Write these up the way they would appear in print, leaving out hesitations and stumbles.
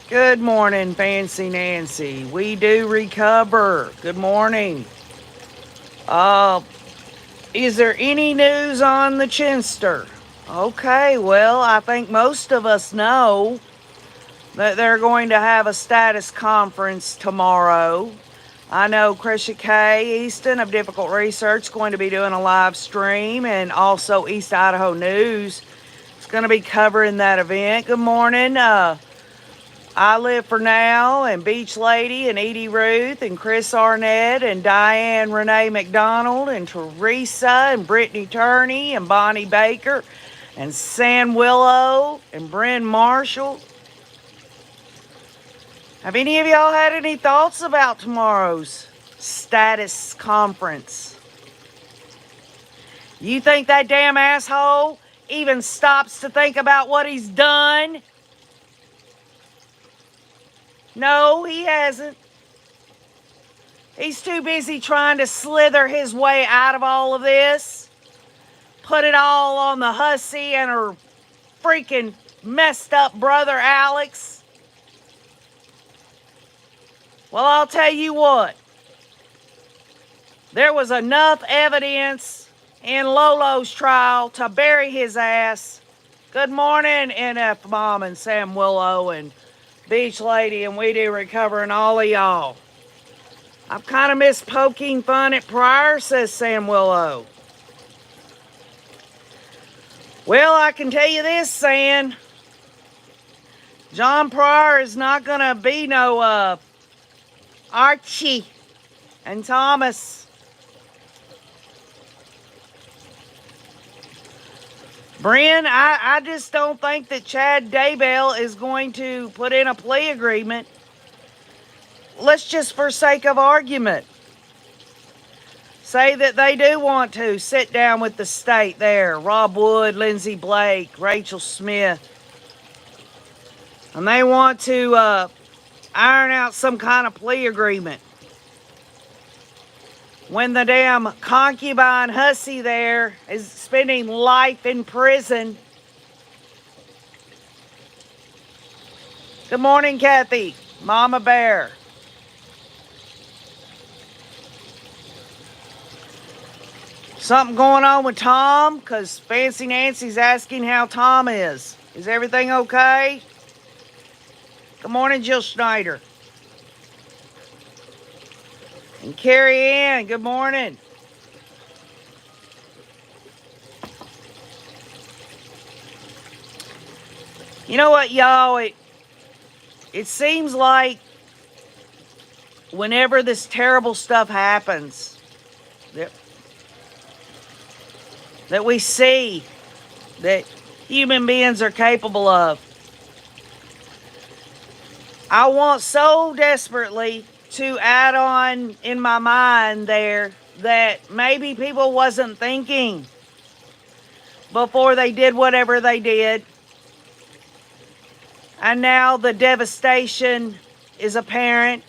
Good morning, Fancy Nancy. We do recover. Good morning. Uh, is there any news on the Chinster? Okay, well, I think most of us know that they're going to have a status conference tomorrow. I know Krisha K. Easton of Difficult Research is going to be doing a live stream, and also East Idaho News is going to be covering that event. Good morning. I Live for Now, and Beach Lady, and Edie Ruth, and Chris Arnett, and Diane Renee McDonald, and Teresa, and Brittany Turney, and Bonnie Baker, and San Willow, and Bryn Marshall. Have any of y'all had any thoughts about tomorrow's status conference? You think that damn asshole even stops to think about what he's done? No, he hasn't. He's too busy trying to slither his way out of all of this. Put it all on the hussy and her freaking messed up brother Alex. Well, I'll tell you what. There was enough evidence in Lolo's trial to bury his ass. Good morning, NF Mom and Sam Willow and Beach Lady and We Do Recover and all of y'all. I've kind of missed poking fun at Pryor, says Sam Willow. Well, I can tell you this, Sam. John Pryor is not going to be no Archie and Thomas. Bryn, I just don't think that Chad Daybell is going to put in a plea agreement. Let's just, for sake of argument, say that they do want to sit down with the state there. Rob Wood, Lindsey Blake, Rachel Smith. And they want to iron out some kind of plea agreement. When the damn concubine hussy there is spending life in prison. Good morning, Kathy. Mama Bear. Something going on with Tom? Because Fancy Nancy's asking how Tom is. Is everything okay? Good morning, Jill Schneider. And Carrie Ann, good morning. You know what, y'all? It seems like whenever this terrible stuff happens, that we see that human beings are capable of, I want so desperately to add on in my mind there that maybe people wasn't thinking before they did whatever they did. And now the devastation is apparent.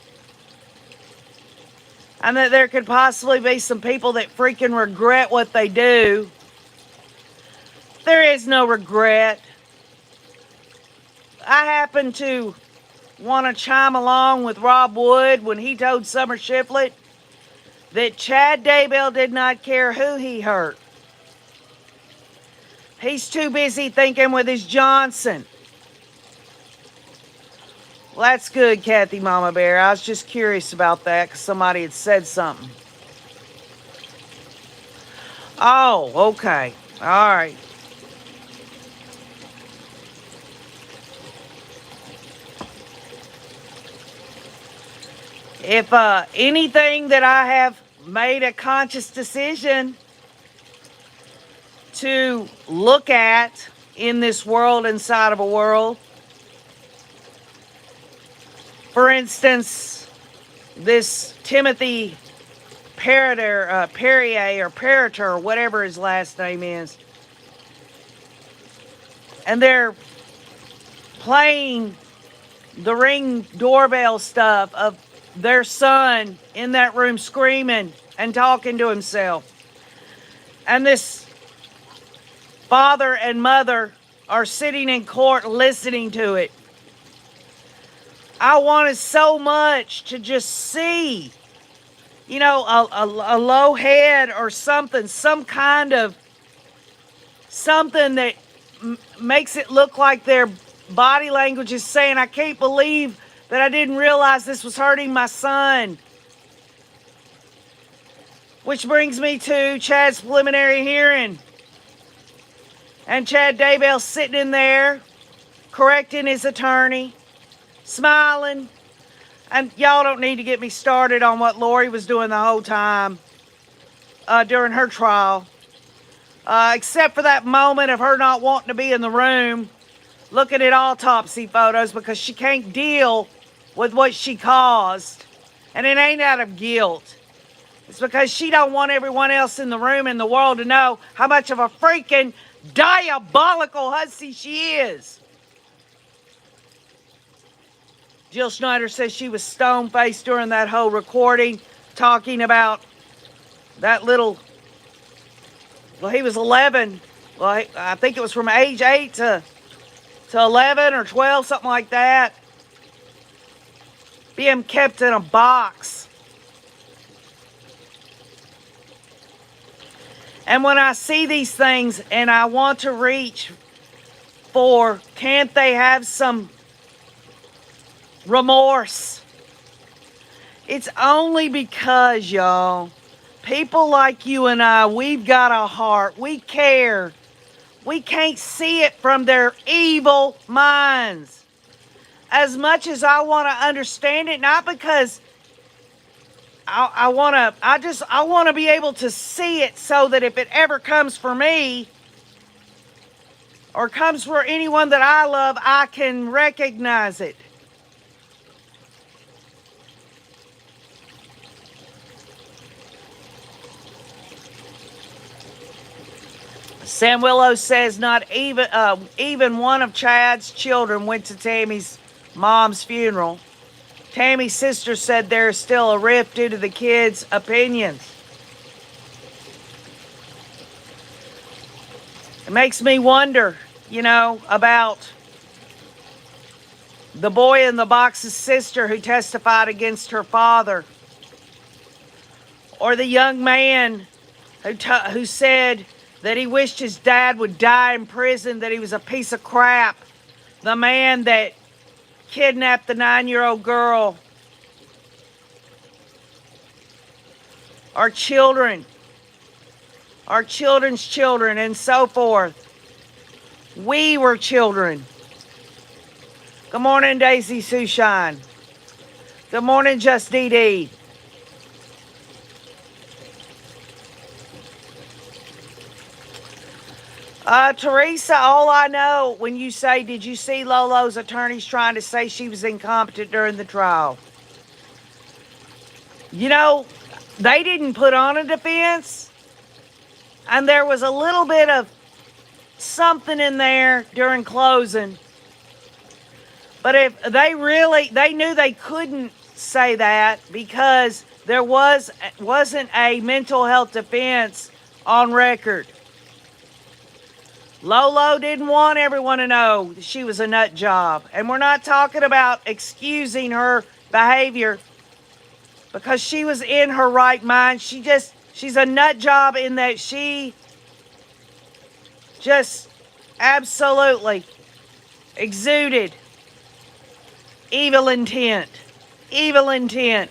And that there could possibly be some people that freaking regret what they do. There is no regret. I happen to want to chime along with Rob Wood when he told Summer Shiflett that Chad Daybell did not care who he hurt. He's too busy thinking with his Johnson. Well, that's good, Kathy Mama Bear. I was just curious about that because somebody had said something. Oh, okay. All right. If anything that I have made a conscious decision to look at in this world inside of a world, for instance, this Timothy Perrier or Perritor, or whatever his last name is, and they're playing the Ring doorbell stuff of their son in that room screaming and talking to himself. And this father and mother are sitting in court listening to it. I wanted so much to just see, a low head or something, some kind of something that makes it look like their body language is saying, I can't believe that I didn't realize this was hurting my son. Which brings me to Chad's preliminary hearing. And Chad Daybell sitting in there, correcting his attorney, smiling. And y'all don't need to get me started on what Lori was doing the whole time during her trial. Except for that moment of her not wanting to be in the room, looking at autopsy photos because she can't deal with what she caused. And it ain't out of guilt. It's because she don't want everyone else in the room in the world to know how much of a freaking diabolical hussy she is. Jill Schneider says she was stone-faced during that whole recording, talking about that little, well, he was 11. Well, I think it was from age 8 to 11 or 12, something like that. Being kept in a box. And when I see these things and I want to reach for, can't they have some remorse? It's only because, y'all, people like you and I, we've got a heart. We care. We can't see it from their evil minds. As much as I want to understand it, not because I want to be able to see it so that if it ever comes for me or comes for anyone that I love, I can recognize it. Sam Willow says not even one of Chad's children went to Tammy's mom's funeral. Tammy's sister said there is still a rift due to the kids' opinions. It makes me wonder, about the boy in the box's sister who testified against her father. Or the young man who said that he wished his dad would die in prison, that he was a piece of crap. The man that kidnapped the 9-year-old girl. Our children. Our children's children and so forth. We were children. Good morning, Daisy Sushine. Good morning, Just DD. Teresa, all I know when you say, did you see Lolo's attorneys trying to say she was incompetent during the trial? They didn't put on a defense. And there was a little bit of something in there during closing. But if they knew they couldn't say that because there wasn't a mental health defense on record. Lolo didn't want everyone to know she was a nut job. And we're not talking about excusing her behavior because she was in her right mind. She's a nut job in that she just absolutely exuded evil intent. Evil intent.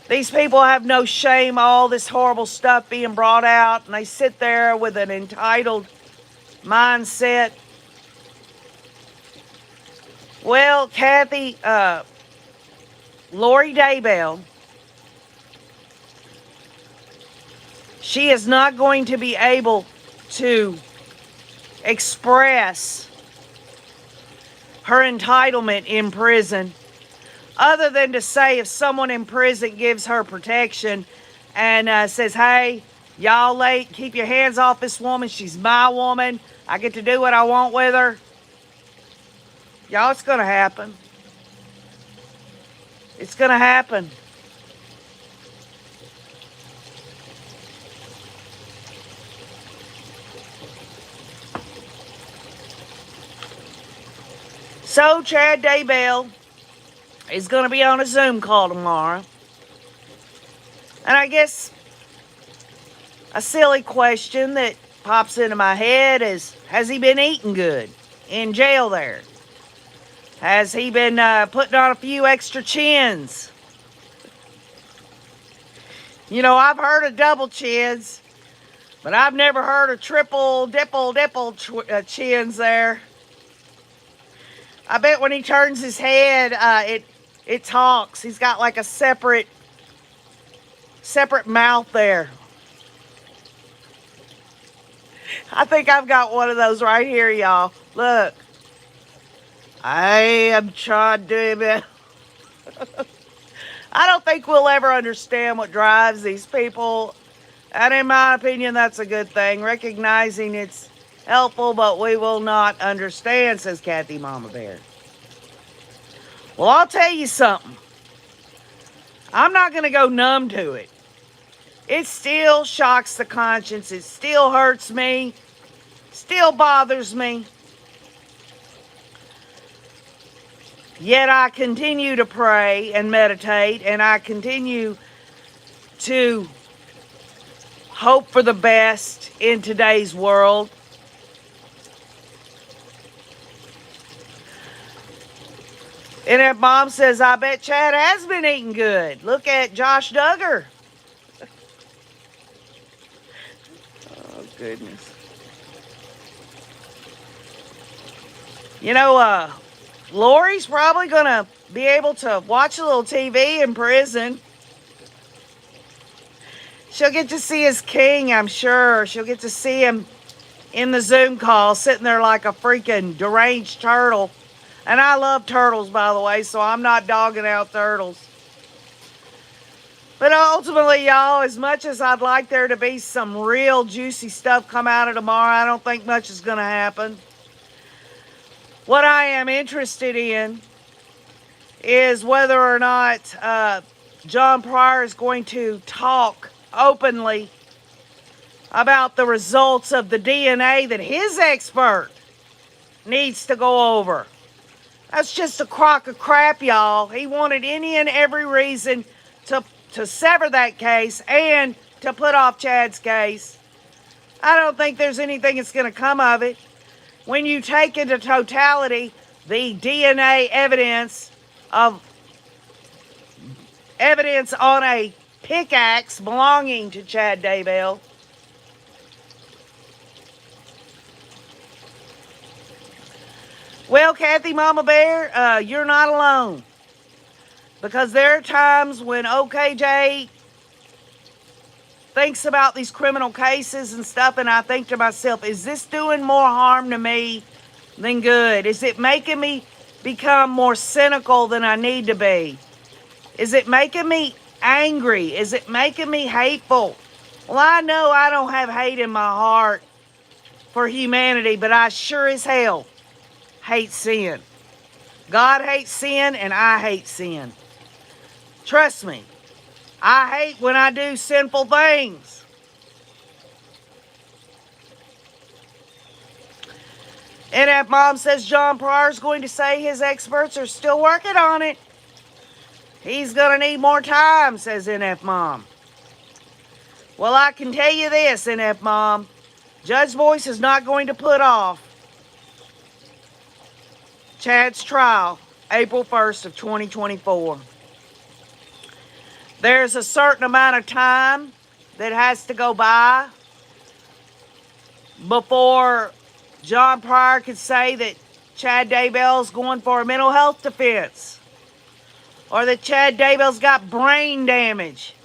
These people have no shame, all this horrible stuff being brought out, and they sit there with an entitled mindset. Well, Kathy, Lori Daybell, she is not going to be able to express her entitlement in prison, other than to say if someone in prison gives her protection and says, hey, y'all keep your hands off this woman. She's my woman. I get to do what I want with her. Y'all, it's going to happen. It's going to happen. So Chad Daybell is going to be on a Zoom call tomorrow. And I guess a silly question that pops into my head is, has he been eating good in jail there? Has he been putting on a few extra chins? You know, I've heard of double chins, but I've never heard of triple, dipple chins there. I bet when he turns his head, it talks. He's got like a separate mouth there. I think I've got one of those right here, y'all. Look. I am Chad Daybell. I don't think we'll ever understand what drives these people. And in my opinion, that's a good thing. Recognizing it's helpful, but we will not understand, says Kathy Mama Bear. Well, I'll tell you something. I'm not going to go numb to it. It still shocks the conscience. It still hurts me. Still bothers me. Yet I continue to pray and meditate, and I continue to hope for the best in today's world. And that mom says, I bet Chad has been eating good. Look at Josh Duggar. Oh, goodness. You know, Lori's probably going to be able to watch a little TV in prison. She'll get to see his king, I'm sure. She'll get to see him in the Zoom call, sitting there like a freaking deranged turtle. And I love turtles, by the way, so I'm not dogging out turtles. But ultimately, y'all, as much as I'd like there to be some real juicy stuff come out of tomorrow, I don't think much is going to happen. What I am interested in is whether or not John Pryor is going to talk openly about the results of the DNA that his expert needs to go over. That's just a crock of crap, y'all. He wanted any and every reason to sever that case and to put off Chad's case. I don't think there's anything that's going to come of it. When you take into totality the DNA evidence on a pickaxe belonging to Chad Daybell, well, Kathy Mama Bear, you're not alone. Because there are times when OKJ thinks about these criminal cases and stuff, and I think to myself, is this doing more harm to me than good? Is it making me become more cynical than I need to be? Is it making me angry? Is it making me hateful? Well, I know I don't have hate in my heart for humanity, but I sure as hell hate sin. God hates sin, and I hate sin. Trust me. I hate when I do sinful things. And that mom says John Pryor's going to say his experts are still working on it. He's going to need more time, says NF Mom. Well, I can tell you this, NF Mom. Judge Boyce is not going to put off Chad's trial April 1st of 2024. There's a certain amount of time that has to go by before John Pryor could say that Chad Daybell's going for a mental health defense, or that Chad Daybell's got brain damage.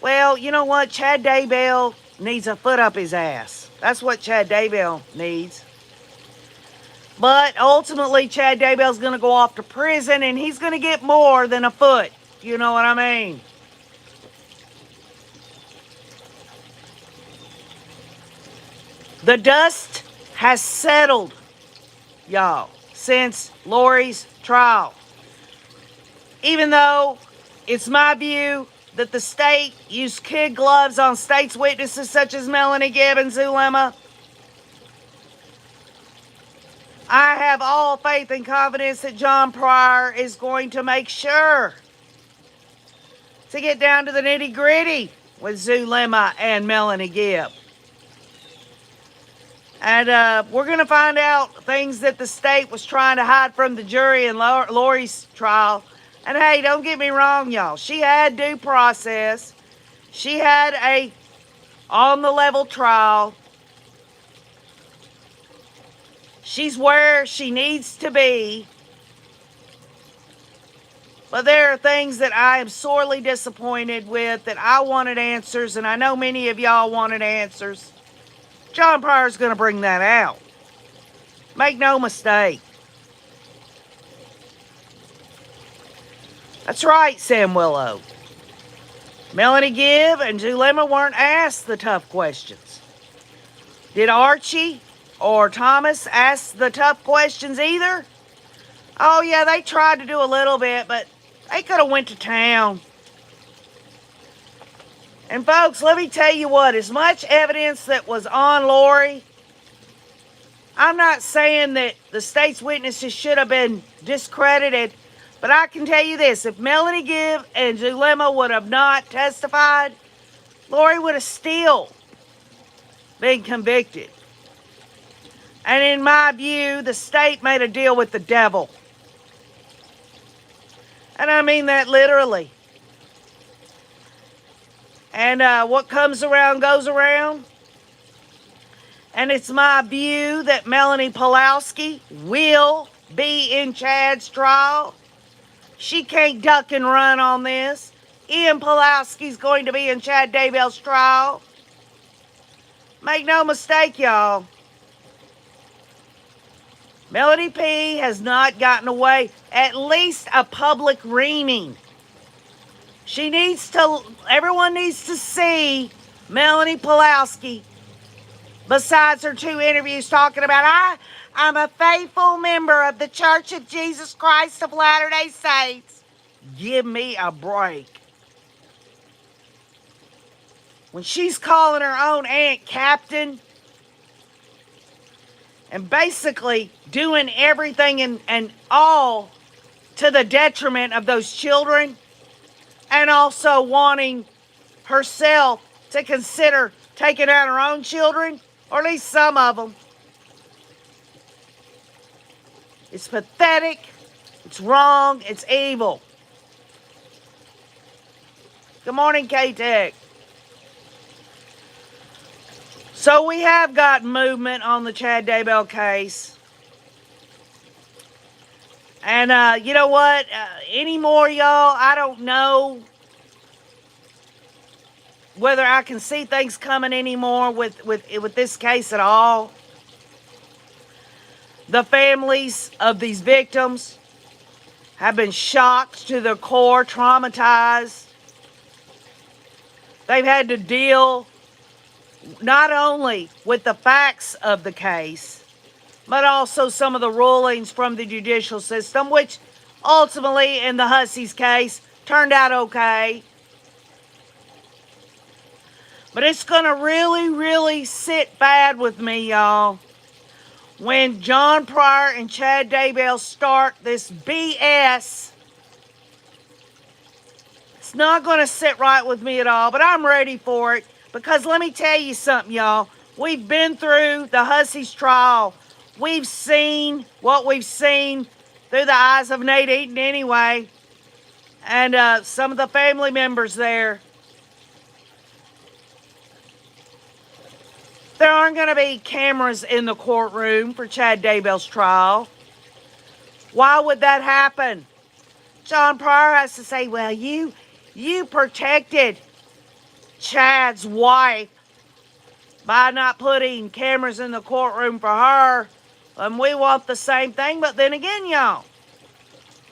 Well, you know what? Chad Daybell needs a foot up his ass. That's what Chad Daybell needs. But ultimately, Chad Daybell's going to go off to prison, and he's going to get more than a foot. You know what I mean? The dust has settled, y'all, since Lori's trial. Even though it's my view that the state used kid gloves on state's witnesses such as Melanie Gibbons Zulema, I have all faith and confidence that John Pryor is going to make sure to get down to the nitty gritty with Zulema and Melanie Gibb. And we're going to find out things that the state was trying to hide from the jury in Lori's trial. And hey, don't get me wrong, y'all. She had due process. She had a on-the-level trial. She's where she needs to be. But there are things that I am sorely disappointed with that I wanted answers, and I know many of y'all wanted answers. John Pryor's going to bring that out. Make no mistake. That's right, Sam Willow. Melanie Gibb and Zulema weren't asked the tough questions. Did Archie or Thomas ask the tough questions either? Oh yeah, they tried to do a little bit, but they could have went to town. And folks, let me tell you what, as much evidence that was on Lori, I'm not saying that the state's witnesses should have been discredited, but I can tell you this, if Melanie Gibb and Zulema would have not testified, Lori would have still been convicted. And in my view, the state made a deal with the devil. And I mean that literally. And what comes around goes around. And it's my view that Melanie Pawlowski will be in Chad's trial. She can't duck and run on this. Ian Pawlowski's going to be in Chad Daybell's trial. Make no mistake, y'all. Melanie P. has not gotten away, at least a public reaming. Everyone needs to see Melanie Pawlowski, besides her 2 interviews talking about, I'm a faithful member of the Church of Jesus Christ of Latter-day Saints. Give me a break. When she's calling her own aunt Captain, and basically doing everything and all to the detriment of those children, and also wanting herself to consider taking out her own children, or at least some of them. It's pathetic, it's wrong, it's evil. Good morning, K-Tech. So we have got movement on the Chad Daybell case. And you know what? Anymore, y'all, I don't know whether I can see things coming anymore with this case at all. The families of these victims have been shocked to their core, traumatized. They've had to deal not only with the facts of the case, but also some of the rulings from the judicial system, which ultimately, in the Hussey's case, turned out okay. But it's going to really, really sit bad with me, y'all, when John Pryor and Chad Daybell start this BS. It's not going to sit right with me at all, but I'm ready for it. Because let me tell you something, y'all. We've been through the Hussey's trial. We've seen what we've seen through the eyes of Nate Eaton anyway. And some of the family members there. There aren't going to be cameras in the courtroom for Chad Daybell's trial. Why would that happen? John Pryor has to say, well, you protected Chad's wife by not putting cameras in the courtroom for her, and we want the same thing. But then again, y'all,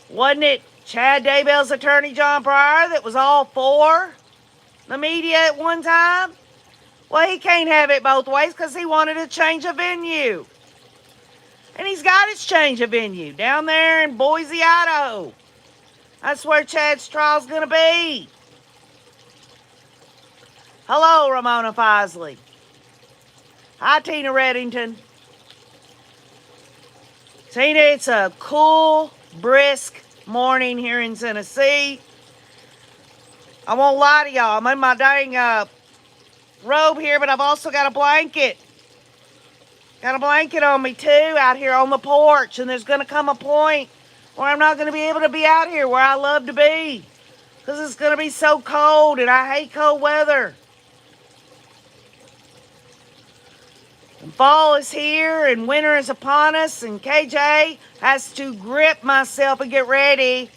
wasn't it Chad Daybell's attorney, John Pryor, that was all for the media at one time? Well, he can't have it both ways because he wanted to change a venue. And he's got his change of venue down there in Boise, Idaho. That's where Chad's trial's going to be. Hello, Ramona Fisley. Hi, Tina Reddington. Tina, it's a cool, brisk morning here in Tennessee. I won't lie to y'all. I'm in my dang robe here, but I've also got a blanket. Got a blanket on me too out here on the porch, and there's going to come a point where I'm not going to be able to be out here where I love to be because it's going to be so cold, and I hate cold weather. And fall is here, and winter is upon us, and KJ has to grip myself and get ready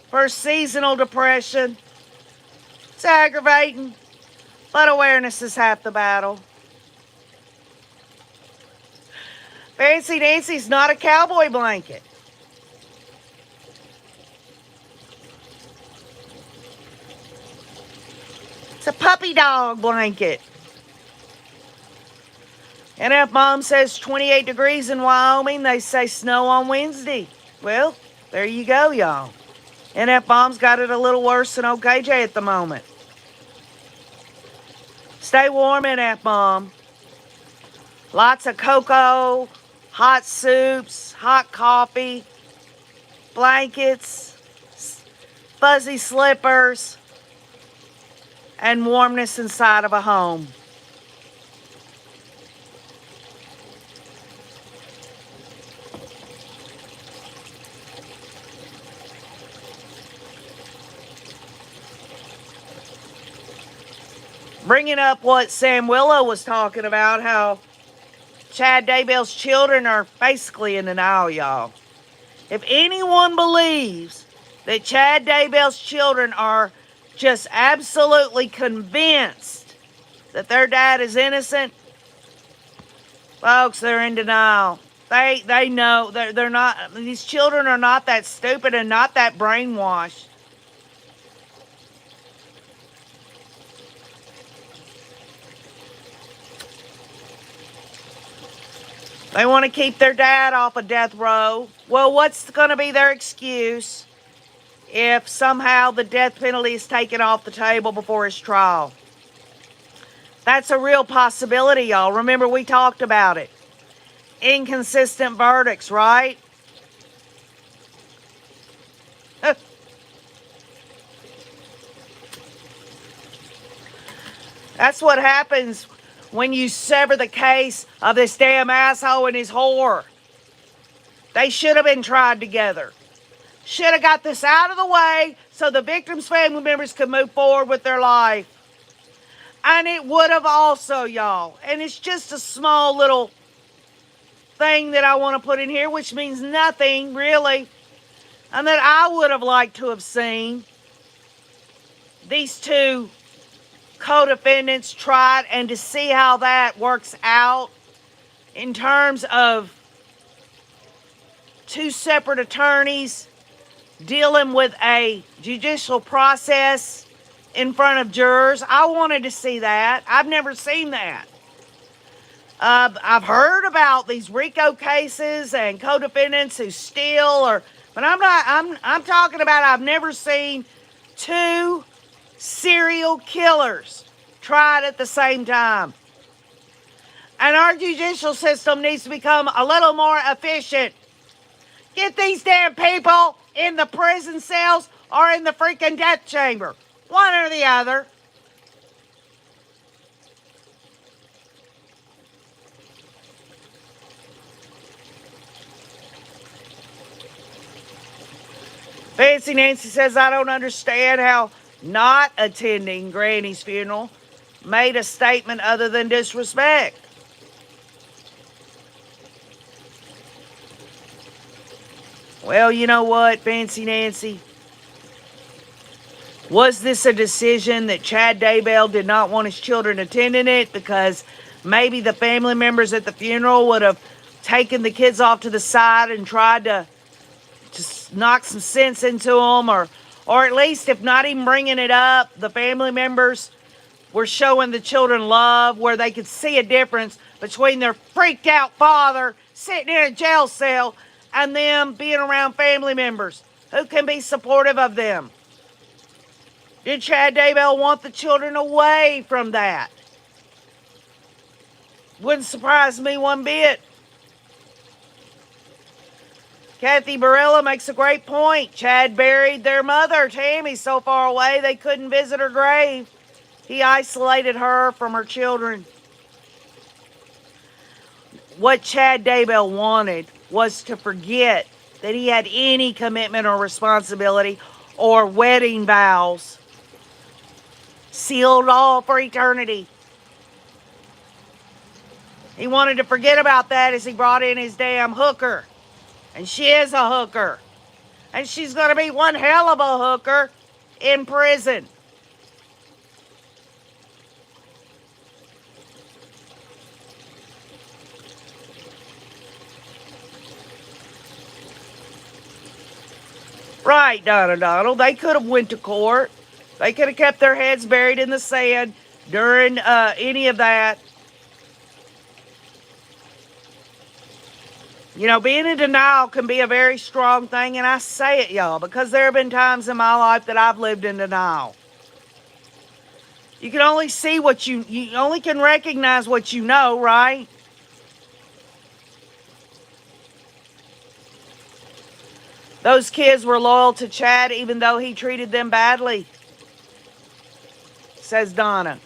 for seasonal depression. It's aggravating, but awareness is half the battle. Fancy Nancy's not a cowboy blanket. It's a puppy dog blanket. And if Mom says 28 degrees in Wyoming, they say snow on Wednesday. Well, there you go, y'all. And if Mom's got it a little worse than OKJ at the moment. Stay warm in F Mom. Lots of cocoa, hot soups, hot coffee, blankets, fuzzy slippers, and warmness inside of a home. Bringing up what Sam Willow was talking about, how Chad Daybell's children are basically in denial, y'all. If anyone believes that Chad Daybell's children are just absolutely convinced that their dad is innocent, folks, they're in denial. They know they're not. These children are not that stupid and not that brainwashed. They want to keep their dad off of death row. Well, what's going to be their excuse if somehow the death penalty is taken off the table before his trial? That's a real possibility, y'all. Remember, we talked about it. Inconsistent verdicts, right? That's what happens when you sever the case of this damn asshole and his whore. They should have been tried together. Should have got this out of the way so the victims' family members could move forward with their life. And it would have also, y'all, and it's just a small little thing that I want to put in here, which means nothing, really, and that I would have liked to have seen these two co-defendants tried and to see how that works out in terms of two separate attorneys dealing with a judicial process in front of jurors. I wanted to see that. I've never seen that. I've heard about these RICO cases and co-defendants who steal, but I'm talking about I've never seen two serial killers tried at the same time. And our judicial system needs to become a little more efficient. Get these damn people in the prison cells or in the freaking death chamber. One or the other. Fancy Nancy says, I don't understand how not attending Granny's funeral made a statement other than disrespect. Well, you know what, Fancy Nancy? Was this a decision that Chad Daybell did not want his children attending it because maybe the family members at the funeral would have taken the kids off to the side and tried to just knock some sense into them, or at least, if not even bringing it up, the family members were showing the children love where they could see a difference between their freaked out father sitting in a jail cell and them being around family members who can be supportive of them. Did Chad Daybell want the children away from that? Wouldn't surprise me one bit. Kathy Barilla makes a great point. Chad buried their mother, Tammy, so far away they couldn't visit her grave. He isolated her from her children. What Chad Daybell wanted was to forget that he had any commitment or responsibility or wedding vows sealed all for eternity. He wanted to forget about that as he brought in his damn hooker. And she is a hooker. And she's going to be one hell of a hooker in prison. Right, Donna Donald. They could have went to court. They could have kept their heads buried in the sand during any of that. You know, being in denial can be a very strong thing, and I say it, y'all, because there have been times in my life that I've lived in denial. You can only see what you only can recognize what you know, right? Those kids were loyal to Chad even though he treated them badly, says Donna.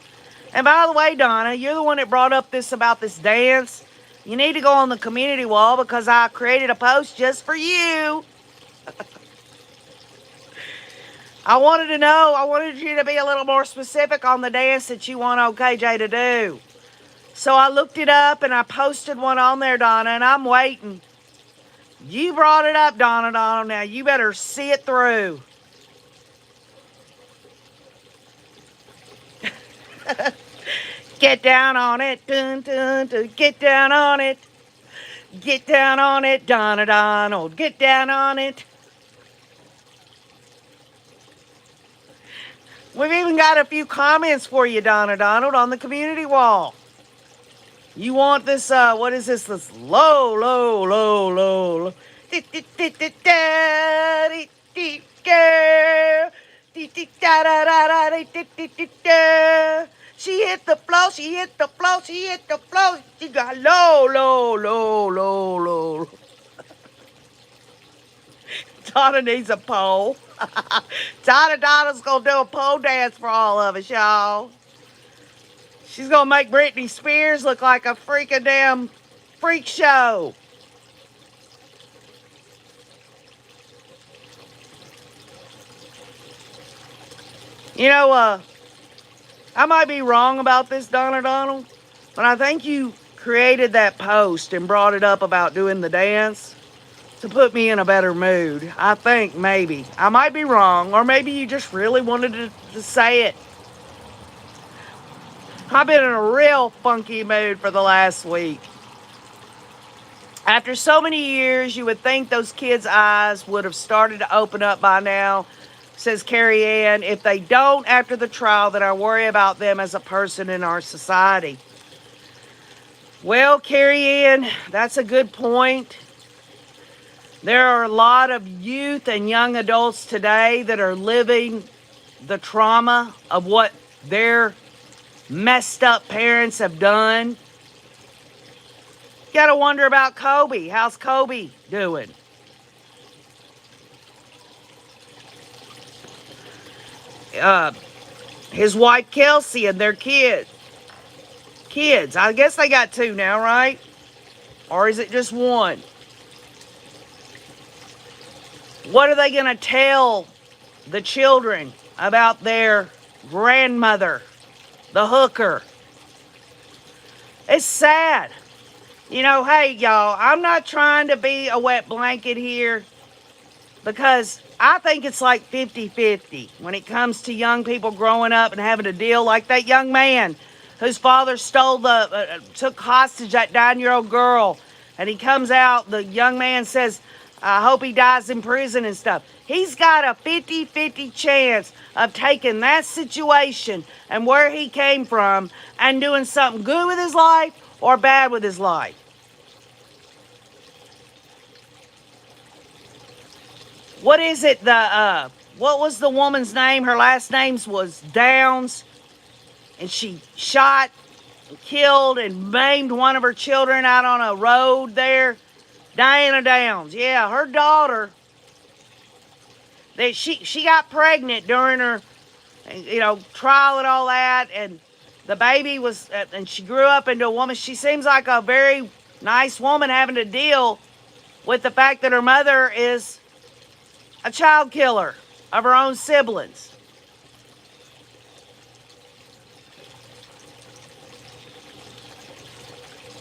And by the way, Donna, you're the one that brought up this about this dance. You need to go on the community wall because I created a post just for you. I wanted you to be a little more specific on the dance that you want OKJ to do. So I looked it up and I posted one on there, Donna, and I'm waiting. You brought it up, Donna. Now you better see it through. Get down on it, dun, dun, dun. Get down on it. Get down on it, Donna Donald. Get down on it. We've even got a few comments for you, Donna Donald, on the community wall. You want this, what is this? This low, low, low, low, low. She hit the floor, she hit the floor, she hit the floor. She got low, low, low, low, low. Donna needs a pole. Donna's gonna do a pole dance for all of us, y'all. She's gonna make Britney Spears look like a freaking damn freak show. You know, I might be wrong about this, Donna Donald, but I think you created that post and brought it up about doing the dance to put me in a better mood. I think maybe. I might be wrong, or maybe you just really wanted to say it. I've been in a real funky mood for the last week. After so many years, you would think those kids' eyes would have started to open up by now, says Carrie Ann. If they don't after the trial, then I worry about them as a person in our society. Well, Carrie Ann, that's a good point. There are a lot of youth and young adults today that are living the trauma of what their messed up parents have done. You gotta wonder about Kobe. How's Kobe doing? His wife Kelsey and their kids. I guess they got two now, right? Or is it just one? What are they going to tell the children about their grandmother, the hooker? It's sad. You know, hey, y'all, I'm not trying to be a wet blanket here because I think it's like 50-50 when it comes to young people growing up and having to deal like that young man whose father took hostage that 9-year-old girl. And he comes out, the young man says, I hope he dies in prison and stuff. He's got a 50-50 chance of taking that situation and where he came from and doing something good with his life or bad with his life. What is it? What was the woman's name? Her last name was Downs. And she shot, killed, and maimed one of her children out on a road there. Diana Downs. Yeah, her daughter, that she got pregnant during her, trial and all that, and the baby was, and she grew up into a woman. She seems like a very nice woman having to deal with the fact that her mother is a child killer of her own siblings.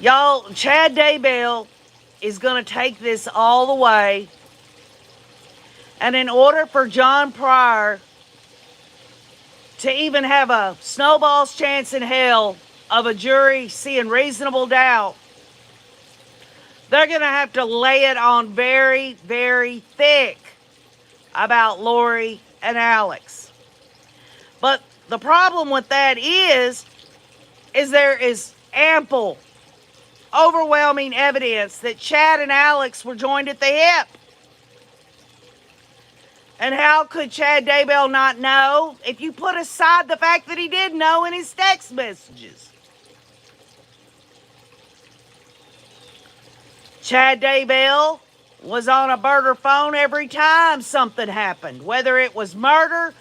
Y'all, Chad Daybell is going to take this all the way. And in order for John Pryor to even have a snowball's chance in hell of a jury seeing reasonable doubt, they're going to have to lay it on very, very thick about Lori and Alex. But the problem with that is there is ample, overwhelming evidence that Chad and Alex were joined at the hip. And how could Chad Daybell not know if you put aside the fact that he did know in his text messages? Chad Daybell was on a murder phone every time something happened, whether it was murder,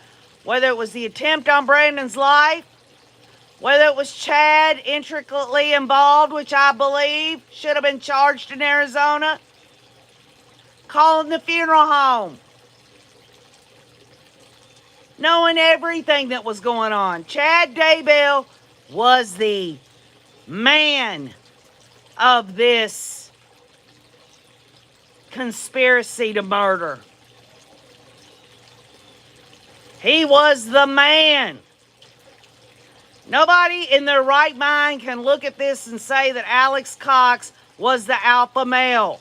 whether it was the attempt on Brandon's life, whether it was Chad intricately involved, which I believe should have been charged in Arizona, calling the funeral home, knowing everything that was going on. Chad Daybell was the man of this conspiracy to murder. He was the man. Nobody in their right mind can look at this and say that Alex Cox was the alpha male.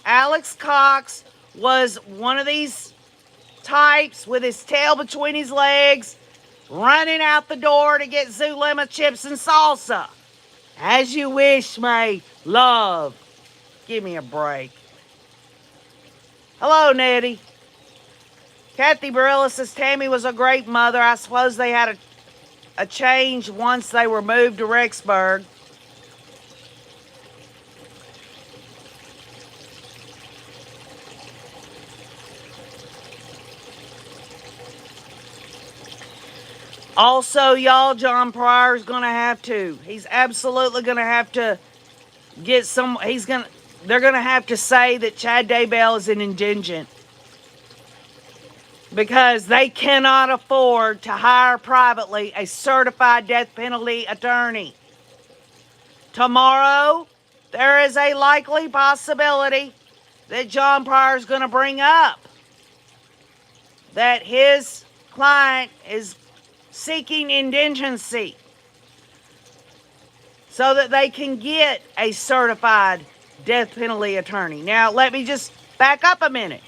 Alex Cox was one of these types with his tail between his legs, running out the door to get Zulema chips and salsa. As you wish, my love. Give me a break. Hello, Nettie. Kathy Barilla says Tammy was a great mother. I suppose they had a change once they were moved to Rexburg. Also, y'all, John Pryor's going to have to. He's absolutely going to have to get some. They're going to have to say that Chad Daybell is an indigent. Because they cannot afford to hire privately a certified death penalty attorney. Tomorrow, there is a likely possibility that John Pryor is going to bring up that his client is seeking indigency so that they can get a certified death penalty attorney. Now, let me just back up a minute.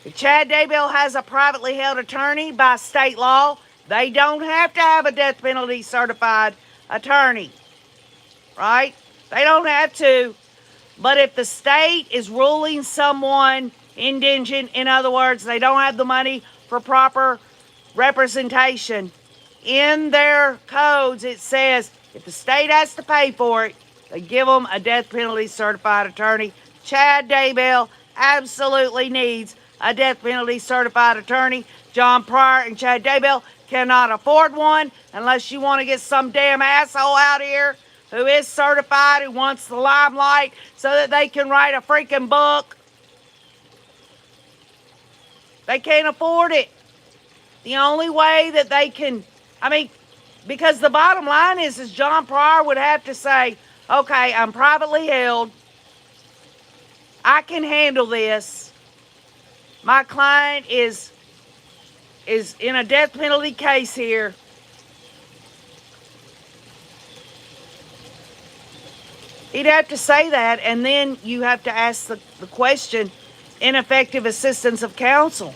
If Chad Daybell has a privately held attorney by state law, they don't have to have a death penalty certified attorney, right? They don't have to. But if the state is ruling someone indigent, in other words, they don't have the money for proper representation, in their codes it says if the state has to pay for it, they give them a death penalty certified attorney. Chad Daybell absolutely needs a death penalty certified attorney. John Pryor and Chad Daybell cannot afford one unless you want to get some damn asshole out here who is certified, who wants the limelight so that they can write a freaking book. They can't afford it. The only way that they can, because the bottom line is John Pryor would have to say, okay, I'm privately held. I can handle this. My client is in a death penalty case here. He'd have to say that, and then you have to ask the question, ineffective assistance of counsel.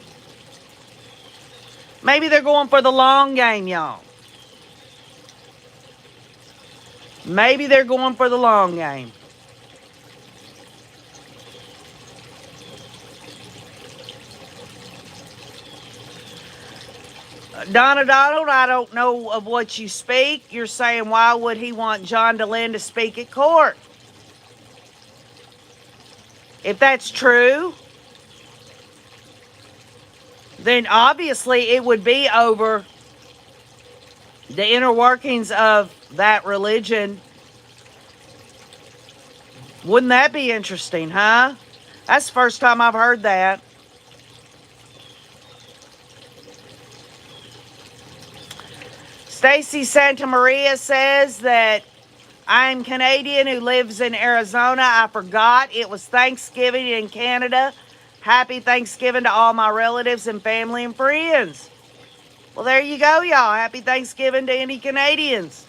Maybe they're going for the long game, y'all. Maybe they're going for the long game. Donna Donald, I don't know of what you speak. You're saying, why would he want John DeLynn to speak at court? If that's true, then obviously it would be over the inner workings of that religion. Wouldn't that be interesting, huh? That's the first time I've heard that. Stacy Santa Maria says that I'm Canadian who lives in Arizona. I forgot it was Thanksgiving in Canada. Happy Thanksgiving to all my relatives and family and friends. Well, there you go, y'all. Happy Thanksgiving to any Canadians.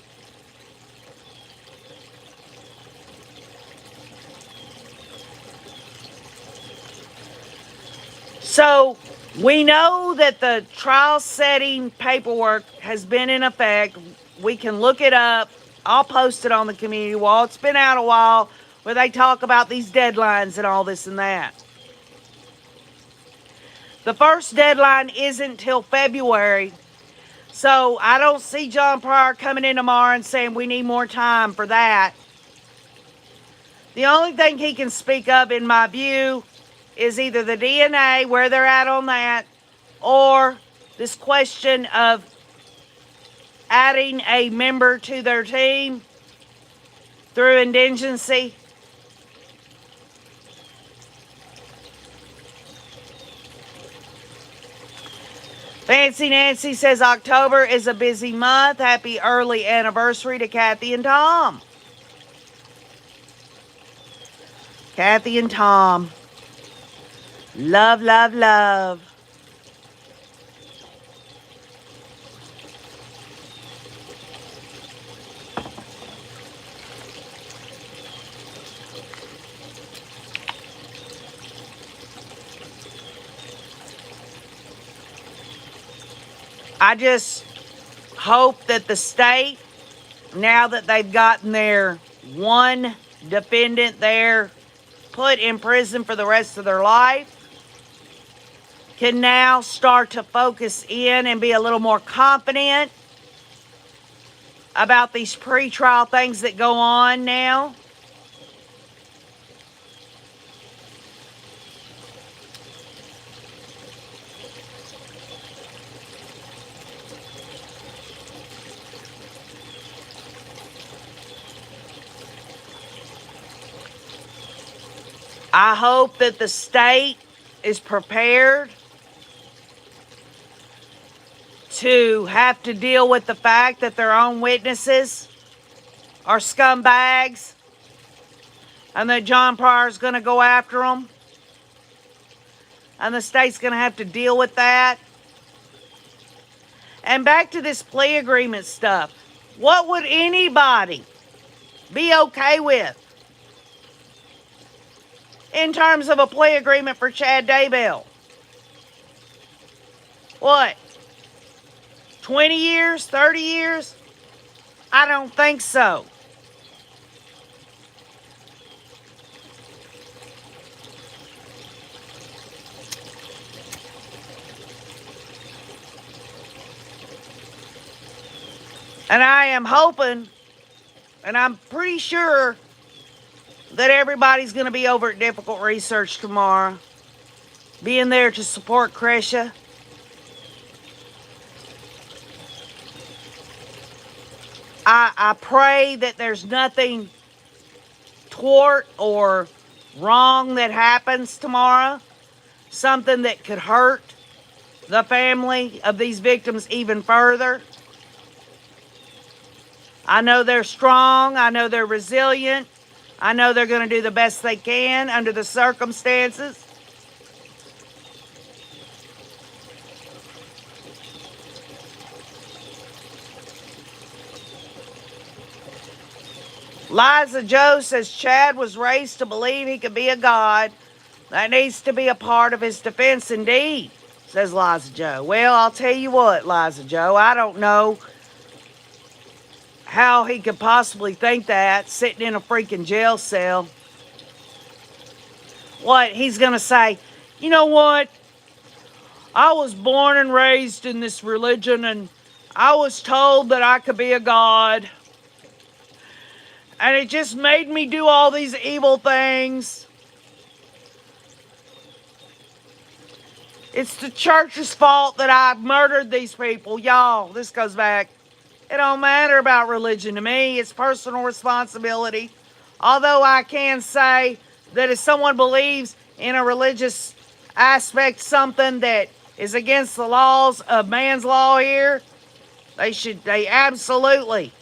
So we know that the trial setting paperwork has been in effect. We can look it up. I'll post it on the community wall. It's been out a while where they talk about these deadlines and all this and that. The first deadline isn't till February. So I don't see John Pryor coming in tomorrow and saying we need more time for that. The only thing he can speak of, in my view, is either the DNA, where they're at on that, or this question of adding a member to their team through indigency. Fancy Nancy says October is a busy month. Happy early anniversary to Kathy and Tom. Kathy and Tom. Love, love, love. I just hope that the state, now that they've gotten their one defendant there put in prison for the rest of their life, can now start to focus in and be a little more confident about these pretrial things that go on now. I hope that the state is prepared to have to deal with the fact that their own witnesses are scumbags and that John Pryor's going to go after them. And the state's going to have to deal with that. And back to this plea agreement stuff. What would anybody be okay with in terms of a plea agreement for Chad Daybell? What? 20 years? 30 years? I don't think so. And I am hoping, and I'm pretty sure, that everybody's going to be over at Difficult Research tomorrow, being there to support Kresha. I pray that there's nothing toward or wrong that happens tomorrow, something that could hurt the family of these victims even further. I know they're strong. I know they're resilient. I know they're going to do the best they can under the circumstances. Liza Joe says Chad was raised to believe he could be a god. That needs to be a part of his defense indeed, says Liza Joe. Well, I'll tell you what, Liza Joe, I don't know how he could possibly think that, sitting in a freaking jail cell. What, he's going to say, you know what? I was born and raised in this religion, and I was told that I could be a god. And it just made me do all these evil things. It's the church's fault that I murdered these people. Y'all, this goes back. It don't matter about religion to me. It's personal responsibility. Although I can say that if someone believes in a religious aspect, something that is against the laws of man's law here, they absolutely,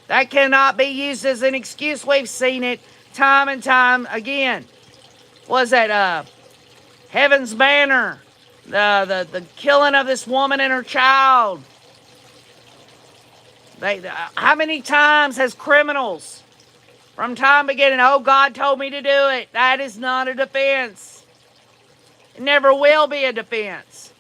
that cannot be used as an excuse. We've seen it time and time again. Was that Heaven's Banner? The killing of this woman and her child. How many times has criminals from time beginning, oh, God told me to do it? That is not a defense. It never will be a defense.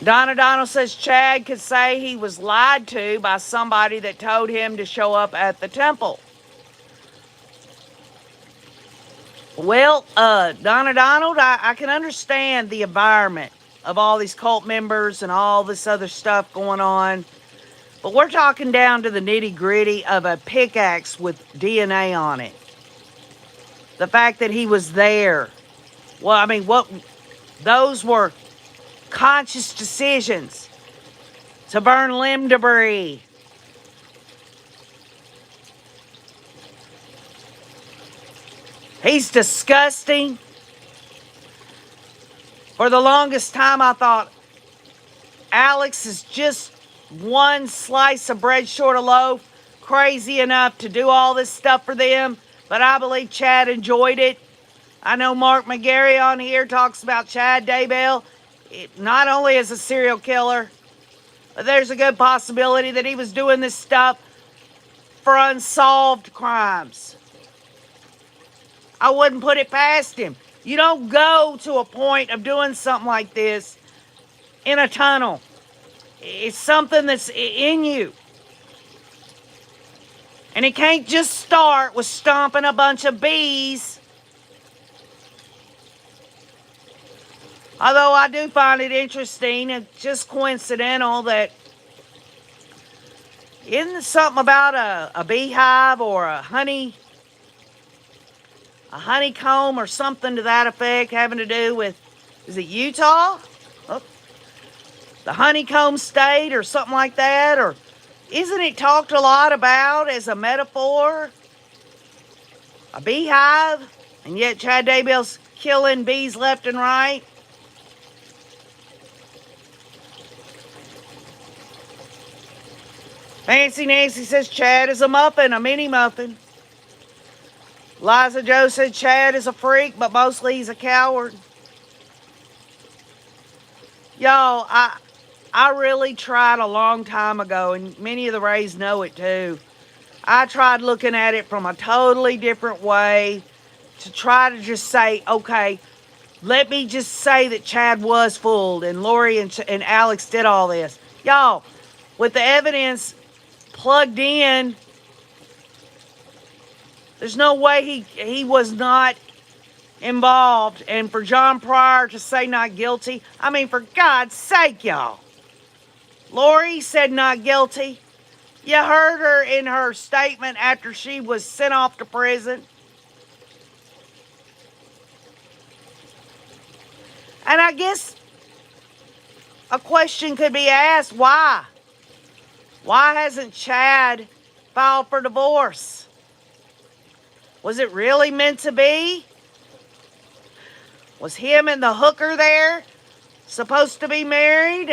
Donna Donald says Chad could say he was lied to by somebody that told him to show up at the temple. Well, Donna Donald, I can understand the environment of all these cult members and all this other stuff going on. But we're talking down to the nitty-gritty of a pickaxe with DNA on it. The fact that he was there. Well, I mean, those were conscious decisions to burn limb debris. He's disgusting. For the longest time, I thought Alex is just one slice of bread short of loaf, crazy enough to do all this stuff for them. But I believe Chad enjoyed it. I know Mark McGarry on here talks about Chad Daybell, not only as a serial killer, but there's a good possibility that he was doing this stuff for unsolved crimes. I wouldn't put it past him. You don't go to a point of doing something like this in a tunnel. It's something that's in you. And it can't just start with stomping a bunch of bees. Although I do find it interesting and just coincidental that isn't it something about a beehive or a honeycomb or something to that effect having to do with, is it Utah? Oh, the honeycomb state or something like that? Or isn't it talked a lot about as a metaphor? A beehive? And yet Chad Daybell's killing bees left and right? Fancy Nancy says Chad is a muffin, a mini muffin. Liza Joe said Chad is a freak, but mostly he's a coward. Y'all, I really tried a long time ago, and many of the Rays know it too. I tried looking at it from a totally different way to try to just say, okay, let me just say that Chad was fooled and Lori and Alex did all this. Y'all, with the evidence plugged in, there's no way he was not involved. And for John Pryor to say not guilty, I mean, for God's sake, y'all. Lori said not guilty. You heard her in her statement after she was sent off to prison. And I guess a question could be asked, why? Why hasn't Chad filed for divorce? Was it really meant to be? Was him and the hooker there supposed to be married?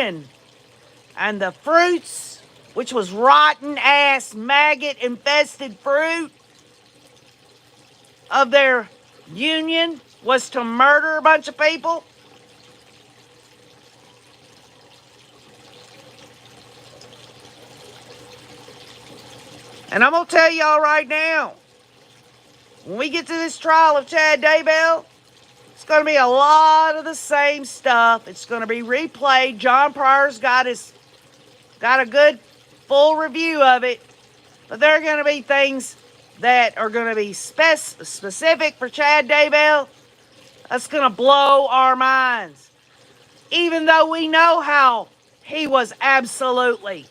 And the fruits, which was rotten ass, maggot infested fruit of their union, was to murder a bunch of people? And I'm going to tell y'all right now, when we get to this trial of Chad Daybell, it's going to be a lot of the same stuff. It's going to be replayed. John Pryor's got a good full review of it. But there are going to be things that are going to be specific for Chad Daybell. That's going to blow our minds. Even though we know how he was absolutely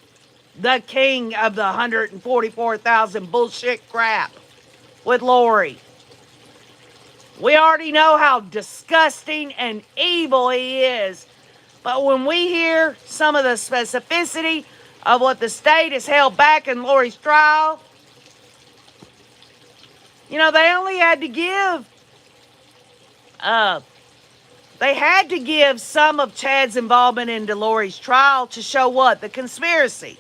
the king of the 144,000 bullshit crap with Lori. We already know how disgusting and evil he is. But when we hear some of the specificity of what the state has held back in Lori's trial, they only had to give, they had to give some of Chad's involvement into Lori's trial to show what? The conspiracy.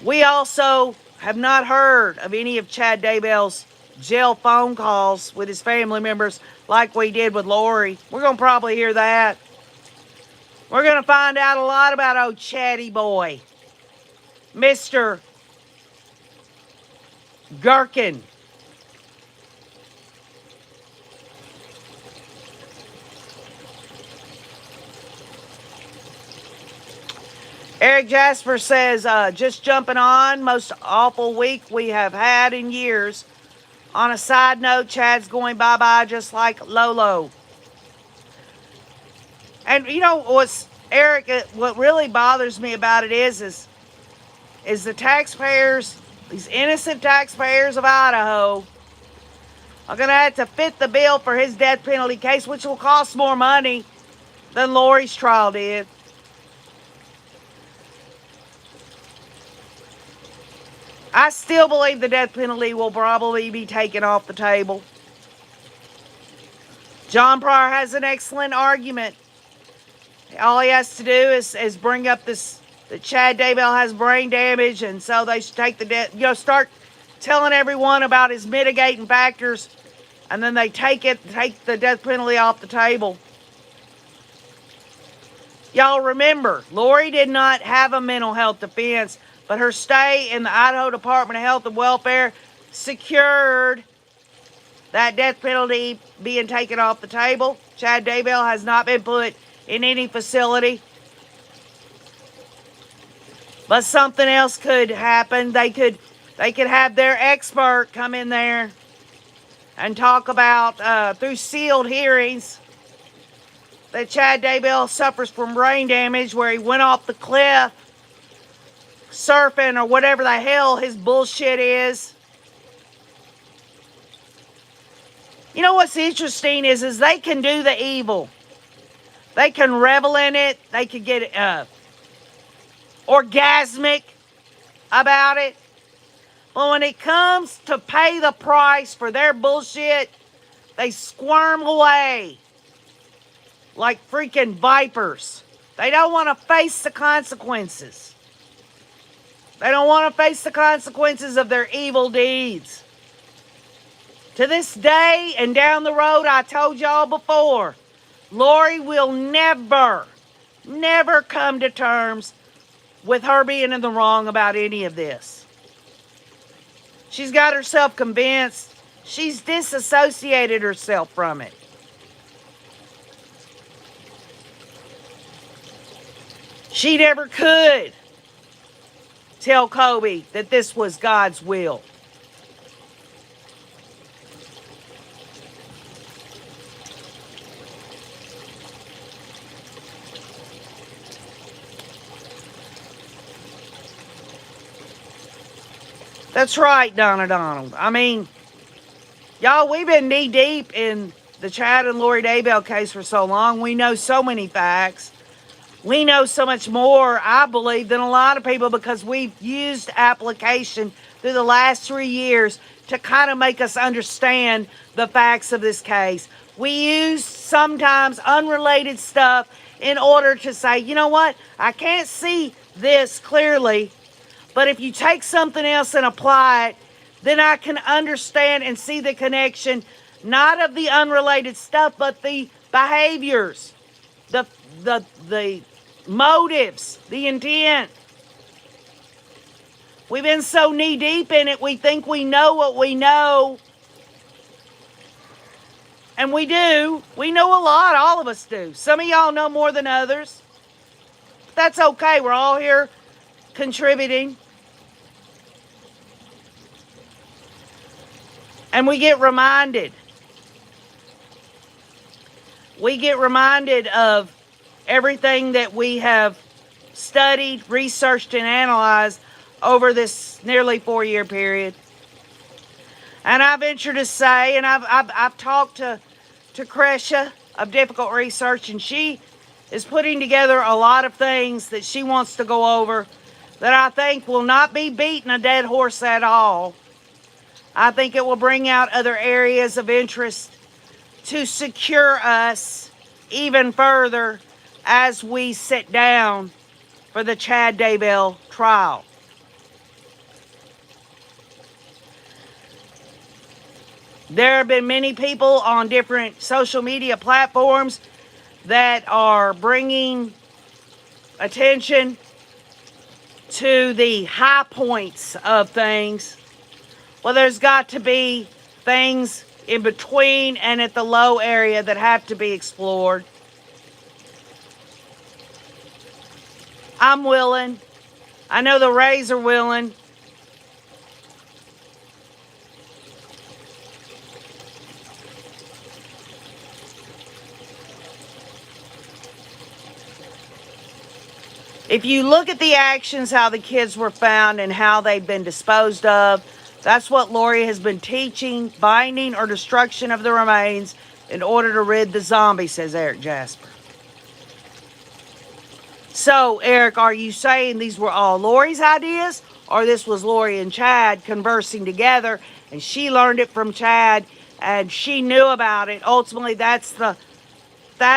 We also have not heard of any of Chad Daybell's jail phone calls with his family members like we did with Lori. We're going to probably hear that. We're going to find out a lot about old Chatty boy, Mr. Gherkin. Eric Jasper says, just jumping on, most awful week we have had in years. On a side note, Chad's going bye-bye just like Lolo. And Eric, what really bothers me about it is the taxpayers, these innocent taxpayers of Idaho, are going to have to fit the bill for his death penalty case, which will cost more money than Lori's trial did. I still believe the death penalty will probably be taken off the table. John Pryor has an excellent argument. All he has to do is bring up that Chad Daybell has brain damage, and so they should take the death, start telling everyone about his mitigating factors, and then they take the death penalty off the table. Y'all remember, Lori did not have a mental health defense, but her stay in the Idaho Department of Health and Welfare secured that death penalty being taken off the table. Chad Daybell has not been put in any facility. But something else could happen. They could have their expert come in there and talk about, through sealed hearings, that Chad Daybell suffers from brain damage where he went off the cliff surfing or whatever the hell his bullshit is. What's interesting is they can do the evil. They can revel in it. They can get orgasmic about it. But when it comes to pay the price for their bullshit, they squirm away like freaking vipers. They don't want to face the consequences. They don't want to face the consequences of their evil deeds. To this day and down the road, I told y'all before, Lori will never come to terms with her being in the wrong about any of this. She's got herself convinced. She's disassociated herself from it. She never could tell Kobe that this was God's will. That's right, Donna Donald. I mean, y'all, we've been knee-deep in the Chad and Lori Daybell case for so long. We know so many facts. We know so much more, I believe, than a lot of people because we've used application through the last 3 years to kind of make us understand the facts of this case. We use sometimes unrelated stuff in order to say, you know what, I can't see this clearly, but if you take something else and apply it, then I can understand and see the connection, not of the unrelated stuff, but the behaviors, the motives, the intent. We've been so knee-deep in it, we think we know what we know. And we do. We know a lot, all of us do. Some of y'all know more than others. But that's okay, we're all here contributing. And we get reminded. We get reminded of everything that we have studied, researched, and analyzed over this nearly 4-year period. And I venture to say, and I've talked to Kresha of Difficult Research, and she is putting together a lot of things that she wants to go over that I think will not be beating a dead horse at all. I think it will bring out other areas of interest to secure us even further as we sit down for the Chad Daybell trial. There have been many people on different social media platforms that are bringing attention to the high points of things. Well, there's got to be things in between and at the low area that have to be explored. I'm willing. I know the Rays are willing. If you look at the actions, how the kids were found and how they've been disposed of, that's what Lori has been teaching, binding or destruction of the remains in order to rid the zombie, says Eric Jasper. So, Eric, are you saying these were all Lori's ideas, or this was Lori and Chad conversing together, and she learned it from Chad, and she knew about it? Ultimately, that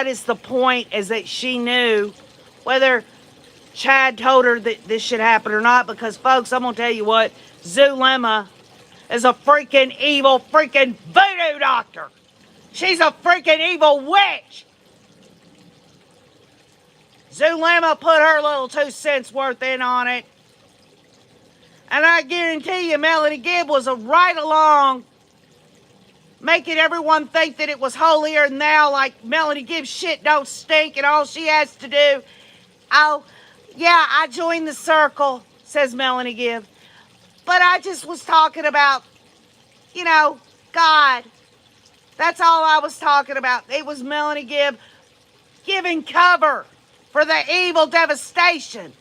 is the point, is that she knew, whether Chad told her that this should happen or not, because, folks, I'm going to tell you what, Zulema is a freaking evil freaking voodoo doctor. She's a freaking evil witch. Zulema put her little 2 cents worth in on it. And I guarantee you, Melanie Gibb was right along making everyone think that it was holier than thou, like Melanie Gibb's shit don't stink and all she has to do. Oh, yeah, I joined the circle, says Melanie Gibb. But I just was talking about, God. That's all I was talking about. It was Melanie Gibb giving cover for the evil devastation,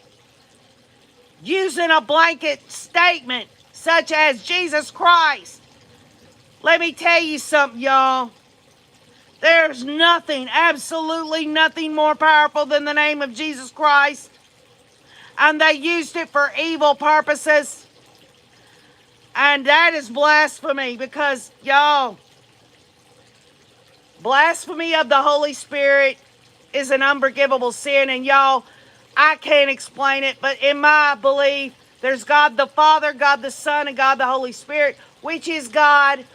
using a blanket statement such as Jesus Christ. Let me tell you something, y'all. There's nothing, absolutely nothing more powerful than the name of Jesus Christ. And they used it for evil purposes. And that is blasphemy, because, y'all, blasphemy of the Holy Spirit is an unforgivable sin. And, y'all, I can't explain it, but in my belief, there's God the Father, God the Son, and God the Holy Spirit, which is God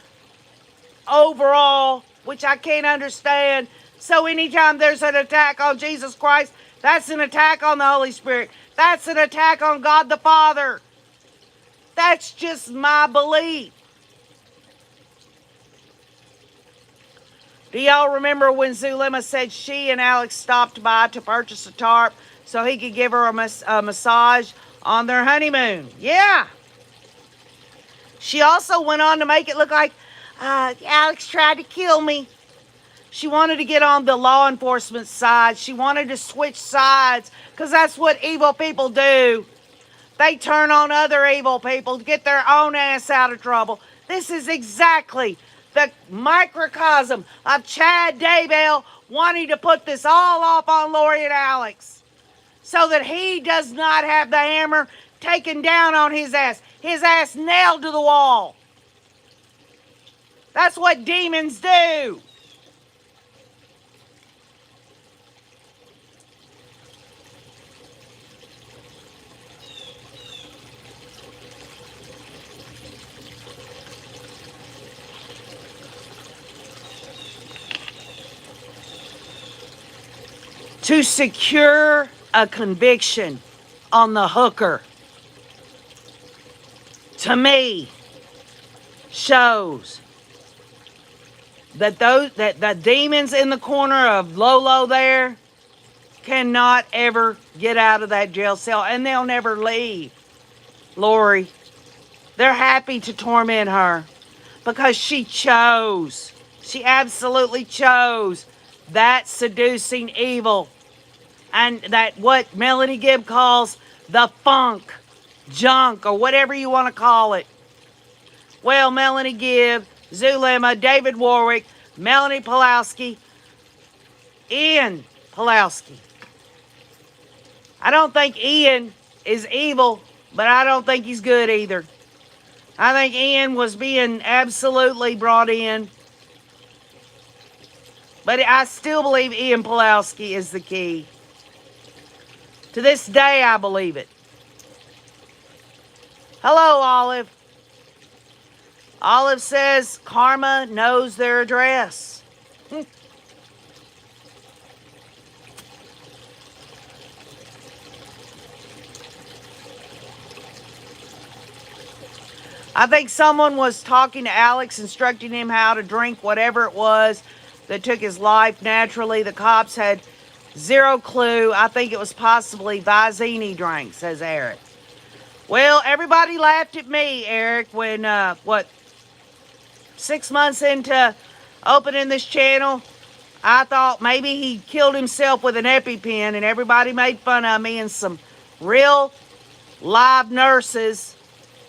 overall, which I can't understand. So anytime there's an attack on Jesus Christ, that's an attack on the Holy Spirit. That's an attack on God the Father. That's just my belief. Do y'all remember when Zulema said she and Alex stopped by to purchase a tarp so he could give her a massage on their honeymoon? Yeah. She also went on to make it look like Alex tried to kill me. She wanted to get on the law enforcement side. She wanted to switch sides, because that's what evil people do. They turn on other evil people to get their own ass out of trouble. This is exactly the microcosm of Chad Daybell wanting to put this all off on Lori and Alex, so that he does not have the hammer taken down on his ass nailed to the wall. That's what demons do. To secure a conviction on the hooker, to me, shows that the demons in the corner of Lolo there cannot ever get out of that jail cell, and they'll never leave Lori. They're happy to torment her because she absolutely chose that seducing evil. and that what Melanie Gibb calls the funk, junk, or whatever you want to call it. Well, Melanie Gibb, Zulema, David Warwick, Melanie Pulaski, Ian Pulaski. I don't think Ian is evil, but I don't think he's good either. I think Ian was being absolutely brought in. But I still believe Ian Pulaski is the key. To this day, I believe it. Hello, Olive. Olive says Karma knows their address. I think someone was talking to Alex, instructing him how to drink whatever it was that took his life naturally. The cops had zero clue. I think it was possibly Visini drink, says Eric. Well, everybody laughed at me, Eric, when, 6 months into opening this channel, I thought maybe he killed himself with an EpiPen, and everybody made fun of me, and some real live nurses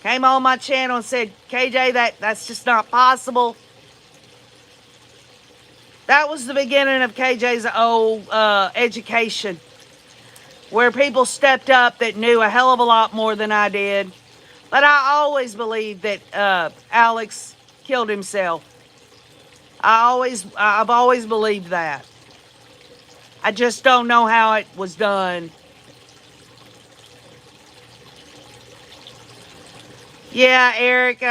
came on my channel and said, KJ, that's just not possible. That was the beginning of KJ's old education, where people stepped up that knew a hell of a lot more than I did. But I always believed that Alex killed himself. I've always believed that. I just don't know how it was done. Yeah, Eric,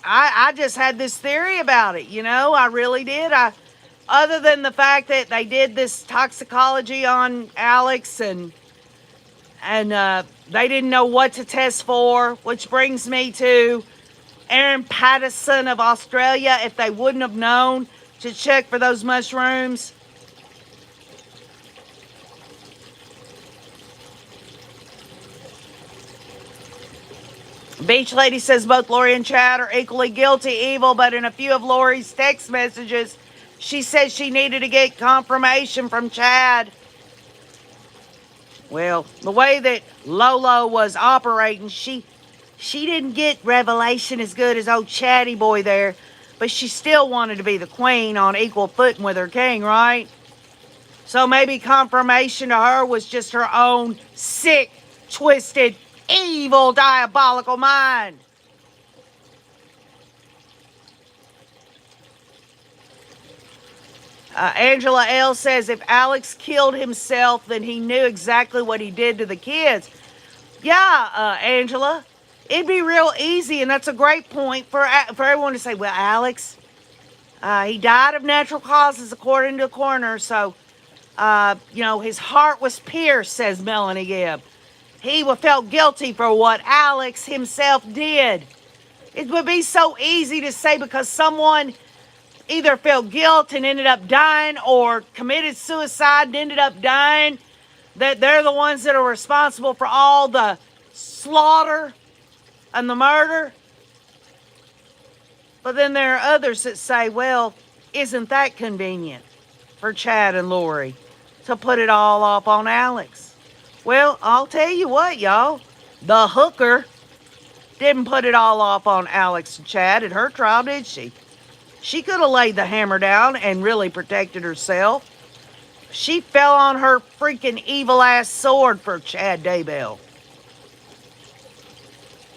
I just had this theory about it, I really did. Other than the fact that they did this toxicology on Alex and they didn't know what to test for, which brings me to Aaron Patterson of Australia. If they wouldn't have known to check for those mushrooms. Beach Lady says both Lori and Chad are equally guilty, evil, but in a few of Lori's text messages, she said she needed to get confirmation from Chad. Well, the way that Lolo was operating, she didn't get revelation as good as old Chatty boy there, but she still wanted to be the queen on equal footing with her king, right? So maybe confirmation to her was just her own sick, twisted, evil, diabolical mind. Angela L. says if Alex killed himself, then he knew exactly what he did to the kids. Yeah, Angela, it'd be real easy, and that's a great point for everyone to say, well, Alex, he died of natural causes according to the coroner, so, his heart was pierced, says Melanie Gibb. He felt guilty for what Alex himself did. It would be so easy to say because someone either felt guilt and ended up dying or committed suicide and ended up dying, that they're the ones that are responsible for all the slaughter and the murder. But then there are others that say, well, isn't that convenient for Chad and Lori to put it all off on Alex? Well, I'll tell you what, y'all. The hooker didn't put it all off on Alex and Chad at her trial, did she? She could have laid the hammer down and really protected herself. She fell on her freaking evil-ass sword for Chad Daybell.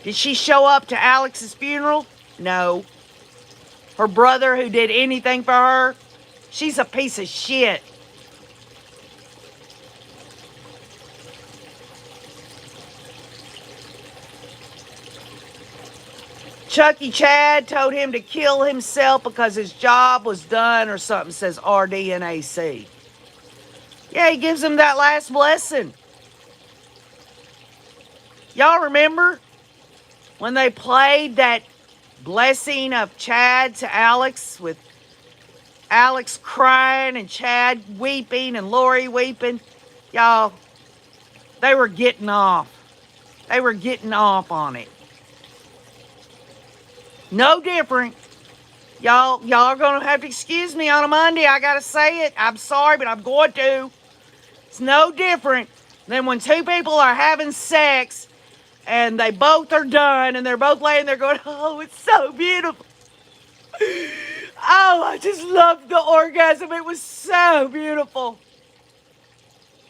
Did she show up to Alex's funeral? No. Her brother who did anything for her? She's a piece of shit. Chucky Chad told him to kill himself because his job was done or something, says RDNAC. Yeah, he gives him that last blessing. Y'all remember when they played that blessing of Chad to Alex with Alex crying and Chad weeping and Lori weeping? Y'all, they were getting off. They were getting off on it. No different. Y'all are going to have to excuse me on a Monday. I got to say it. I'm sorry, but I'm going to. It's no different than when two people are having sex and they both are done and they're both laying there going, oh, it's so beautiful. Oh, I just loved the orgasm. It was so beautiful.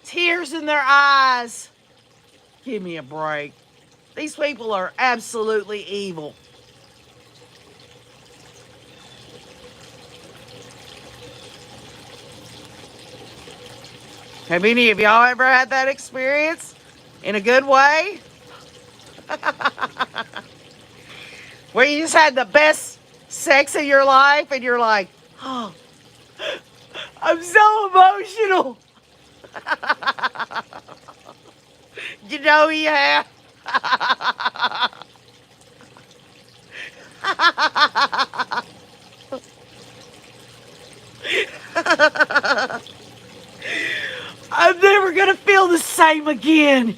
Tears in their eyes. Give me a break. These people are absolutely evil. Have any of y'all ever had that experience in a good way? Where you just had the best sex of your life and you're like, oh, I'm so emotional. You know you have. I'm never going to feel the same again.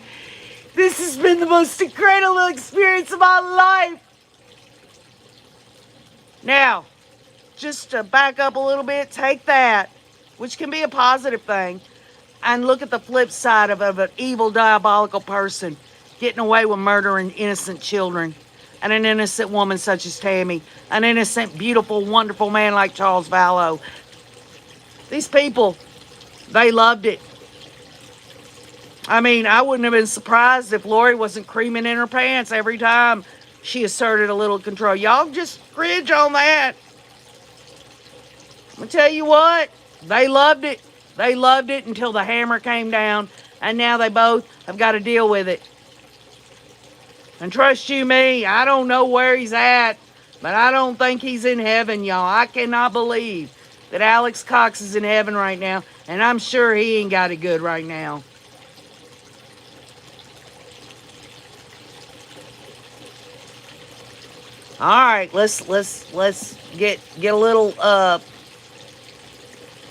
This has been the most incredible experience of my life. Now, just to back up a little bit, take that, which can be a positive thing, and look at the flip side of an evil, diabolical person getting away with murdering innocent children, and an innocent woman such as Tammy, an innocent, beautiful, wonderful man like Charles Vallow. These people, they loved it. I mean, I wouldn't have been surprised if Lori wasn't creaming in her pants every time she asserted a little control. Y'all just cringe on that. I'm going to tell you what, they loved it. They loved it until the hammer came down, and now they both have got to deal with it. And trust you me, I don't know where he's at, but I don't think he's in heaven, y'all. I cannot believe that Alex Cox is in heaven right now, and I'm sure he ain't got it good right now. All right, let's get a little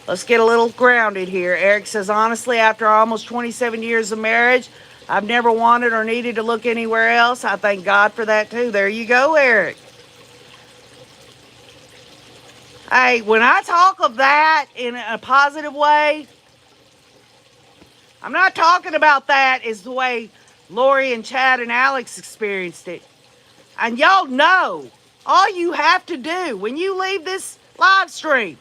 let's get a little grounded here. Eric says, honestly, after almost 27 years of marriage, I've never wanted or needed to look anywhere else. I thank God for that too. There you go, Eric. Hey, when I talk of that in a positive way, I'm not talking about that as the way Lori and Chad and Alex experienced it. And y'all know, all you have to do when you leave this live stream,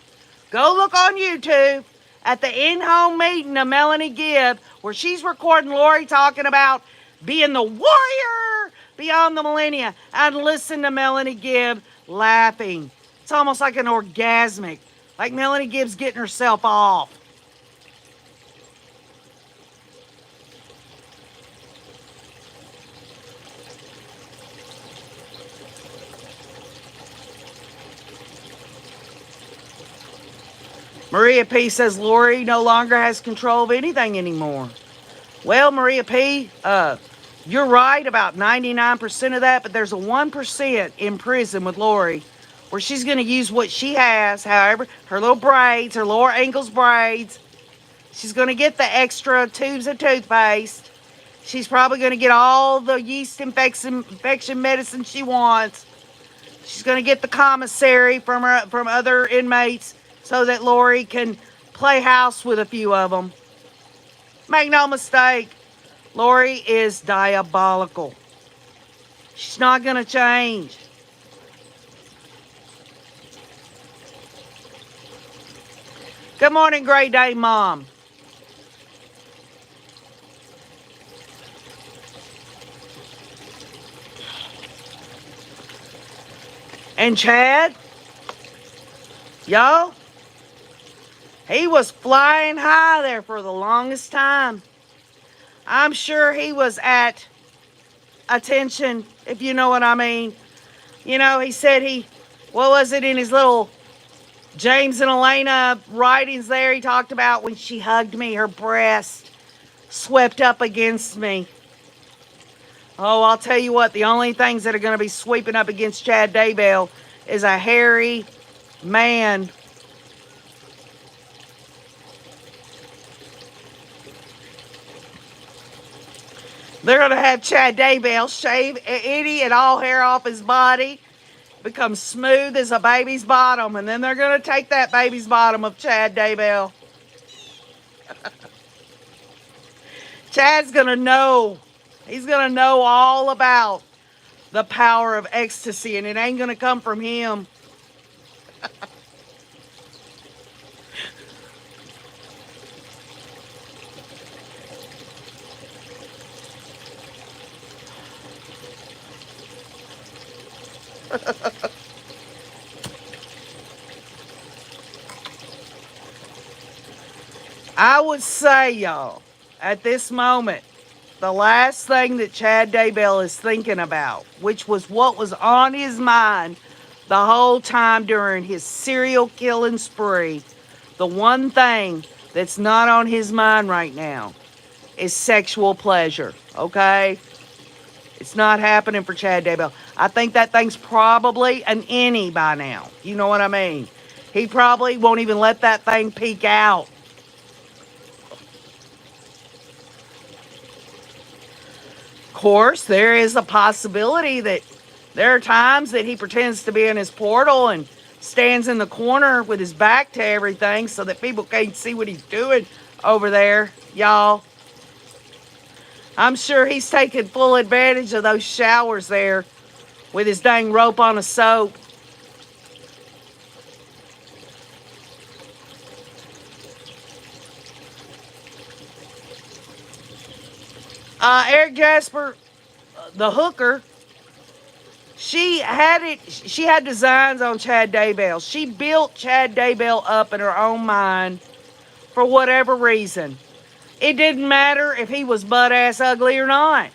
go look on YouTube at the in-home meeting of Melanie Gibb, where she's recording Lori talking about being the warrior beyond the millennia, and listen to Melanie Gibb laughing. It's almost like an orgasmic, like Melanie Gibb's getting herself off. Maria P. says Lori no longer has control of anything anymore. Well, Maria P., you're right about 99% of that, but there's a 1% in prison with Lori where she's going to use what she has, however, her little braids, her lower ankles braids. She's going to get the extra tubes of toothpaste. She's probably going to get all the yeast infection medicine she wants. She's going to get the commissary from other inmates so that Lori can play house with a few of them. Make no mistake, Lori is diabolical. She's not going to change. Good morning, Great Day Mom. And Chad, y'all, he was flying high there for the longest time. I'm sure he was at attention, if you know what I mean. You know, he said what was it in his little James and Elena writings there? He talked about when she hugged me, her breast swept up against me. Oh, I'll tell you what, the only things that are going to be sweeping up against Chad Daybell is a hairy man. They're going to have Chad Daybell shave any and all hair off his body, become smooth as a baby's bottom, and then they're going to take that baby's bottom of Chad Daybell. Chad's going to know. He's going to know all about the power of ecstasy, and it ain't going to come from him. I would say, y'all, at this moment, the last thing that Chad Daybell is thinking about, which was what was on his mind the whole time during his serial killing spree, the one thing that's not on his mind right now is sexual pleasure, okay? It's not happening for Chad Daybell. I think that thing's probably an innie by now. You know what I mean? He probably won't even let that thing peek out. Of course, there is a possibility that there are times that he pretends to be in his portal and stands in the corner with his back to everything so that people can't see what he's doing over there, y'all. I'm sure he's taking full advantage of those showers there with his dang rope on a soap. Eric Jasper, the hooker, she had designs on Chad Daybell. She built Chad Daybell up in her own mind for whatever reason. It didn't matter if he was butt-ass ugly or not.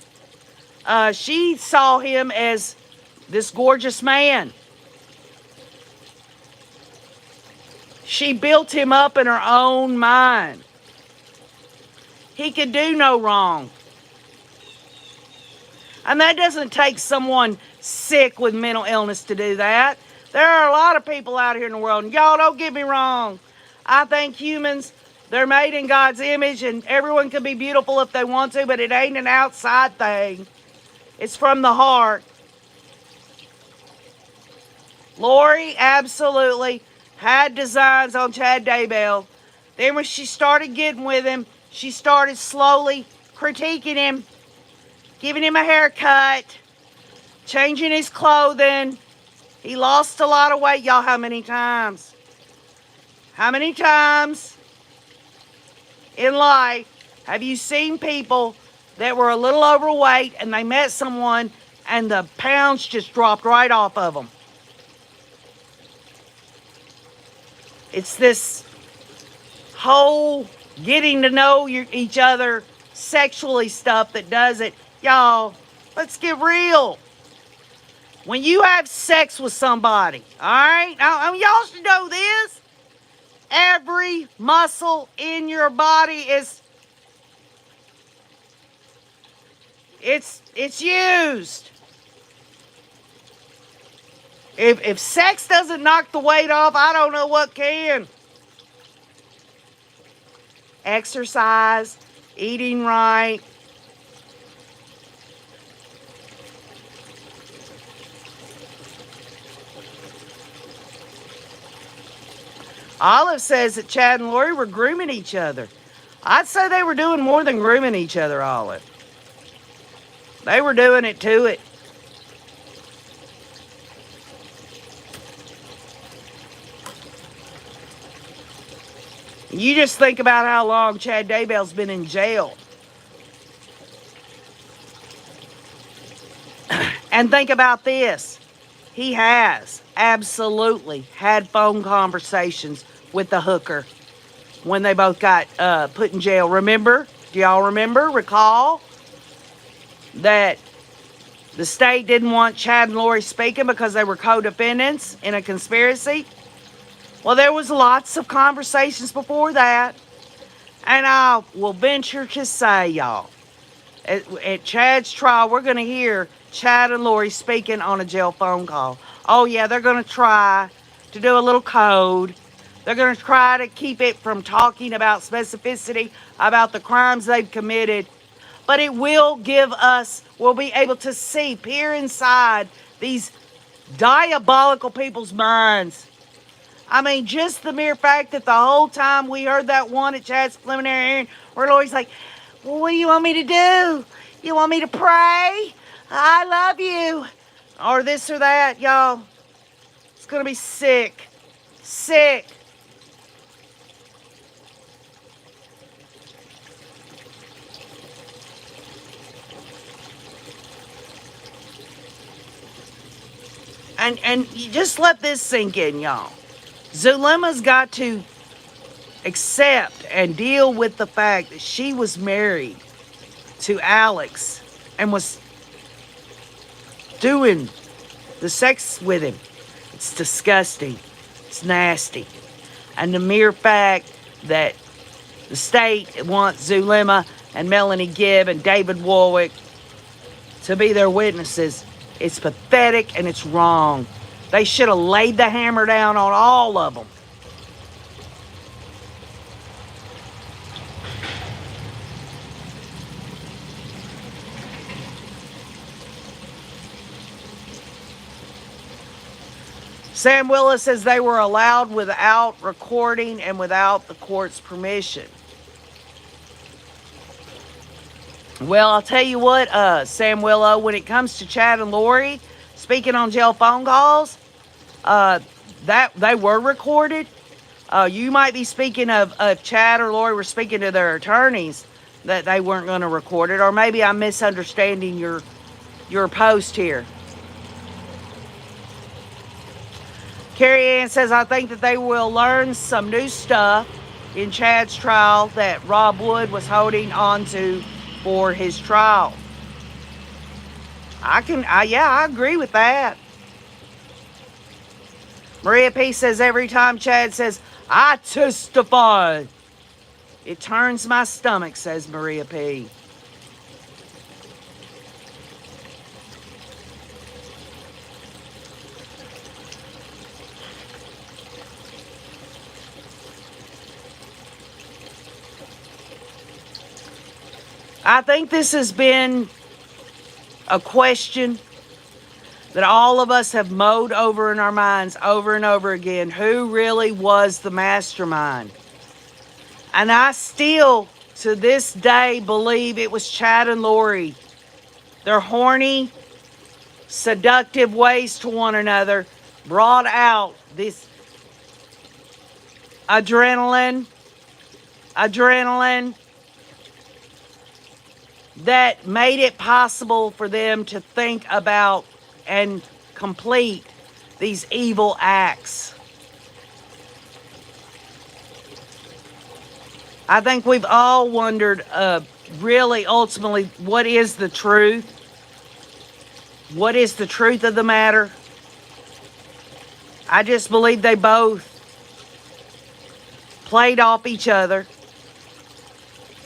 She saw him as this gorgeous man. She built him up in her own mind. He could do no wrong. And that doesn't take someone sick with mental illness to do that. There are a lot of people out here in the world, and y'all don't get me wrong. I think humans, they're made in God's image, and everyone can be beautiful if they want to, but it ain't an outside thing. It's from the heart. Lori absolutely had designs on Chad Daybell. Then when she started getting with him, she started slowly critiquing him, giving him a haircut, changing his clothing. He lost a lot of weight. Y'all, how many times? How many times in life have you seen people that were a little overweight and they met someone and the pounds just dropped right off of them? It's this whole getting to know each other sexually stuff that does it. Y'all, let's get real. When you have sex with somebody, all right? Now, y'all should know this. Every muscle in your body it's used. If sex doesn't knock the weight off, I don't know what can. Exercise, eating right. Olive says that Chad and Lori were grooming each other. I'd say they were doing more than grooming each other, Olive. They were doing it to it. You just think about how long Chad Daybell's been in jail. And think about this. He has absolutely had phone conversations with the hooker when they both got put in jail. Remember? Do y'all remember? Recall that the state didn't want Chad and Lori speaking because they were co-defendants in a conspiracy? Well, there was lots of conversations before that. And I will venture to say, y'all, at Chad's trial, we're going to hear Chad and Lori speaking on a jail phone call. Oh, yeah, they're going to try to do a little code. They're going to try to keep it from talking about specificity about the crimes they've committed. But it will give us, we'll be able to see, peer inside these diabolical people's minds. I mean, just the mere fact that the whole time we heard that one at Chad's preliminary hearing, where Lori's like, Well, what do you want me to do? You want me to pray? I love you. Or this or that, y'all. It's going to be sick. Sick. And you just let this sink in, y'all. Zulima's got to accept and deal with the fact that she was married to Alex and was doing the sex with him. It's disgusting. It's nasty. And the mere fact that the state wants Zulima and Melanie Gibb and David Warwick to be their witnesses, it's pathetic and it's wrong. They should have laid the hammer down on all of them. Sam Willis says they were allowed without recording and without the court's permission. Well, I'll tell you what, Sam Willow, when it comes to Chad and Lori speaking on jail phone calls, that they were recorded. You might be speaking of Chad or Lori were speaking to their attorneys that they weren't going to record it, or maybe I'm misunderstanding your post here. Carrie Ann says, I think that they will learn some new stuff in Chad's trial that Rob Wood was holding on to for his trial. I agree with that. Maria P says, every time Chad says, I testify, it turns my stomach, says Maria P. I think this has been a question that all of us have mowed over in our minds over and over again. Who really was the mastermind? And I still, to this day, believe it was Chad and Lori. Their horny, seductive ways to one another brought out this adrenaline that made it possible for them to think about and complete these evil acts. I think we've all wondered, really, ultimately, what is the truth? What is the truth of the matter? I just believe they both played off each other.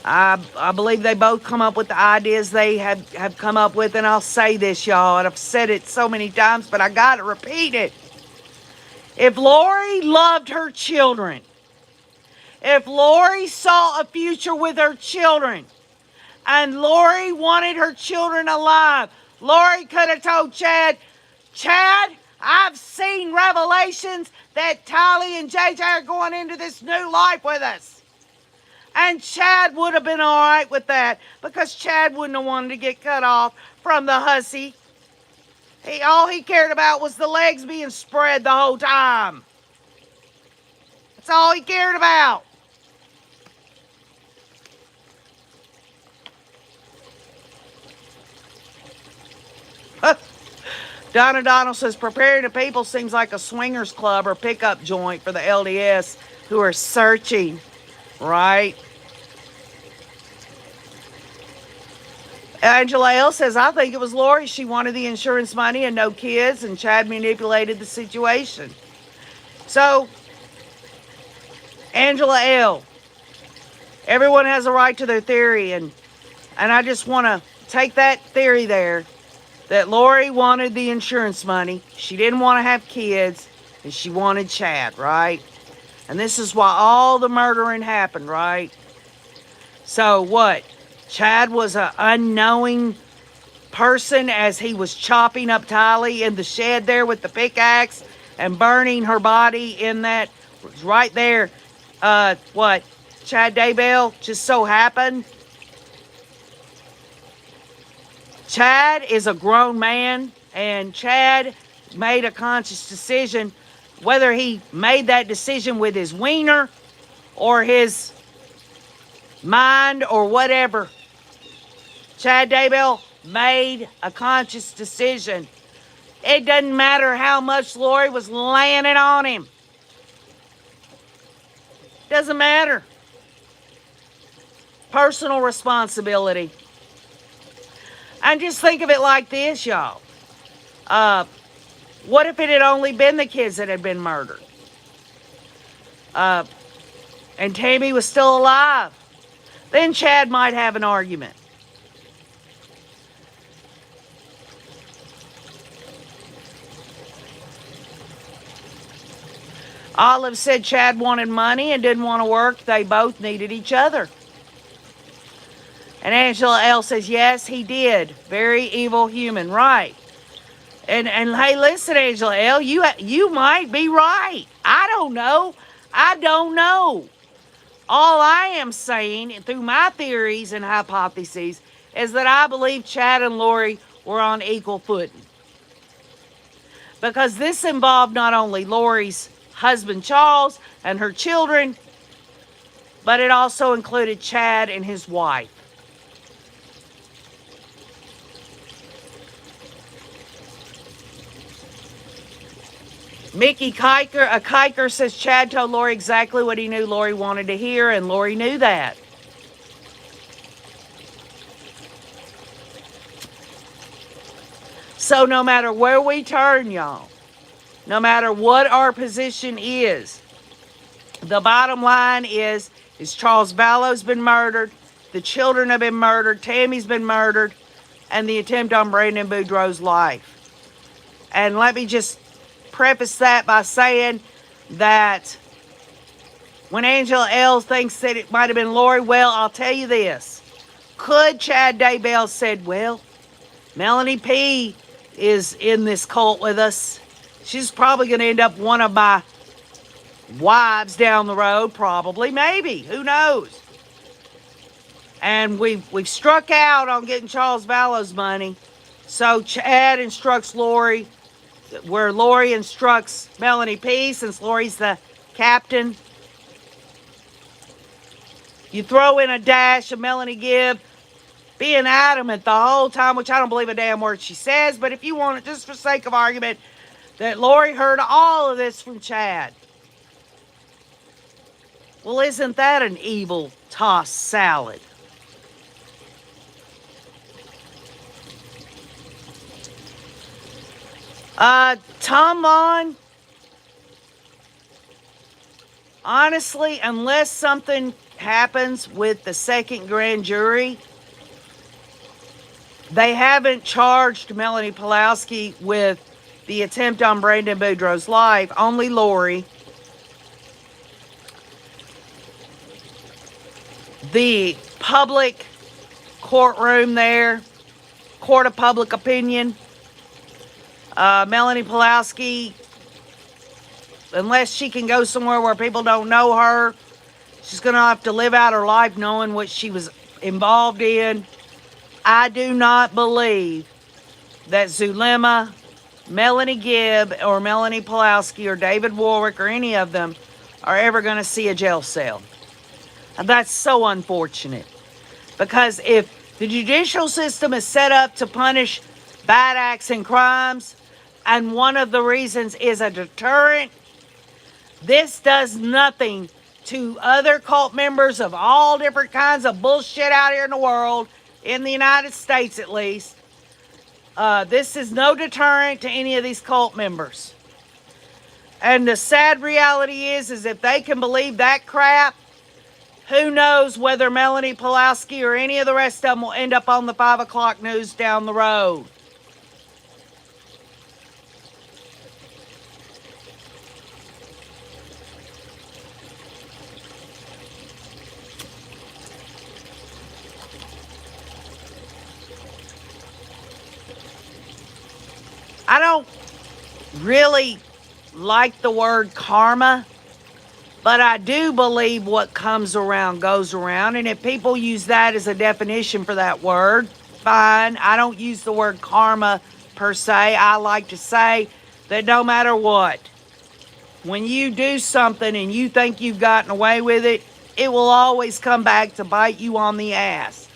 I believe they both come up with the ideas they have come up with, and I'll say this, y'all, and I've said it so many times, but I gotta repeat it. If Lori loved her children, if Lori saw a future with her children, and Lori wanted her children alive, Lori could have told Chad, I've seen revelations that Tylee and JJ are going into this new life with us. And Chad would have been all right with that, because Chad wouldn't have wanted to get cut off from the hussy. All he cared about was the legs being spread the whole time. That's all he cared about. Donna Donald says, preparing the people seems like a swingers club or pickup joint for the LDS who are searching. Right? Angela L says, I think it was Lori. She wanted the insurance money and no kids, and Chad manipulated the situation. So, Angela L, everyone has a right to their theory, and I just want to take that theory there, that Lori wanted the insurance money. She didn't want to have kids, and she wanted Chad, right? And this is why all the murdering happened, right? So what? Chad was an unknowing person as he was chopping up Tylee in the shed there with the pickaxe and burning her body in that, right there. Chad Daybell just so happened Chad is a grown man, and Chad made a conscious decision. Whether he made that decision with his wiener or his mind or whatever, Chad Daybell made a conscious decision. It doesn't matter how much Lori was laying it on him. Doesn't matter. Personal responsibility. And just think of it like this, y'all. What if it had only been the kids that had been murdered? And Tammy was still alive. Then Chad might have an argument. Olive said Chad wanted money and didn't want to work. They both needed each other. And Angela L. says, yes, he did. Very evil human. Right. And hey, listen, Angela L., you might be right. I don't know. All I am saying, through my theories and hypotheses, is that I believe Chad and Lori were on equal footing. Because this involved not only Lori's husband, Charles, and her children, but it also included Chad and his wife. Mickey Kiker says Chad told Lori exactly what he knew Lori wanted to hear, and Lori knew that. So no matter where we turn, y'all, no matter what our position is, the bottom line is Charles Vallow's been murdered, the children have been murdered, Tammy's been murdered, and the attempt on Brandon Boudreaux's life. And let me just preface that by saying that when Angela L. thinks that it might have been Lori, well, I'll tell you this. Could Chad Daybell said, well, Melanie P. is in this cult with us. She's probably going to end up one of my wives down the road, probably, maybe, who knows? And we've struck out on getting Charles Vallow's money. So Chad instructs Lori, where Lori instructs Melanie P., since Lori's the captain. You throw in a dash of Melanie Gibb being adamant the whole time, which I don't believe a damn word she says, but if you want it, just for sake of argument, that Lori heard all of this from Chad. Well, isn't that an evil tossed salad? Tom Vaughn, honestly, unless something happens with the second grand jury, they haven't charged Melanie Pawlowski with the attempt on Brandon Boudreaux's life, only Lori. The public courtroom there, court of public opinion, Melanie Pawlowski, unless she can go somewhere where people don't know her, she's going to have to live out her life knowing what she was involved in. I do not believe that Zulema, Melanie Gibb, or Melanie Pawlowski, or David Warwick, or any of them are ever going to see a jail cell. And that's so unfortunate. Because if the judicial system is set up to punish bad acts and crimes, and one of the reasons is a deterrent, this does nothing to other cult members of all different kinds of bullshit out here in the world, in the United States at least. This is no deterrent to any of these cult members. And the sad reality is if they can believe that crap, who knows whether Melanie Pawlowski or any of the rest of them will end up on the 5 o'clock news down the road. I don't really like the word karma, but I do believe what comes around goes around. And if people use that as a definition for that word, fine. I don't use the word karma per se. I like to say that no matter what, when you do something and you think you've gotten away with it, it will always come back to bite you on the ass.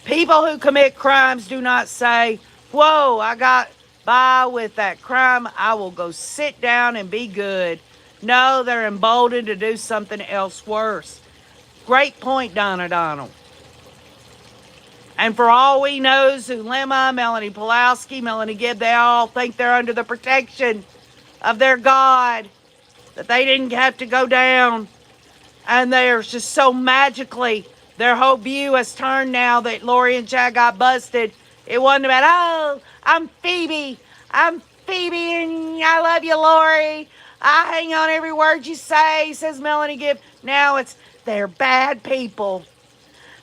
People who commit crimes do not say, whoa, I got by with that crime. I will go sit down and be good. No, they're emboldened to do something else worse. Great point, Donna Donald. And for all we know, Zulema, Melanie Pulowski, Melanie Gibb, they all think they're under the protection of their God, that they didn't have to go down. And they're just so magically, their whole view has turned now that Lori and Chad got busted. It wasn't about, oh, I'm Phoebe. I'm Phoebe and I love you, Lori. I hang on every word you say, says Melanie Gibb. Now it's, they're bad people.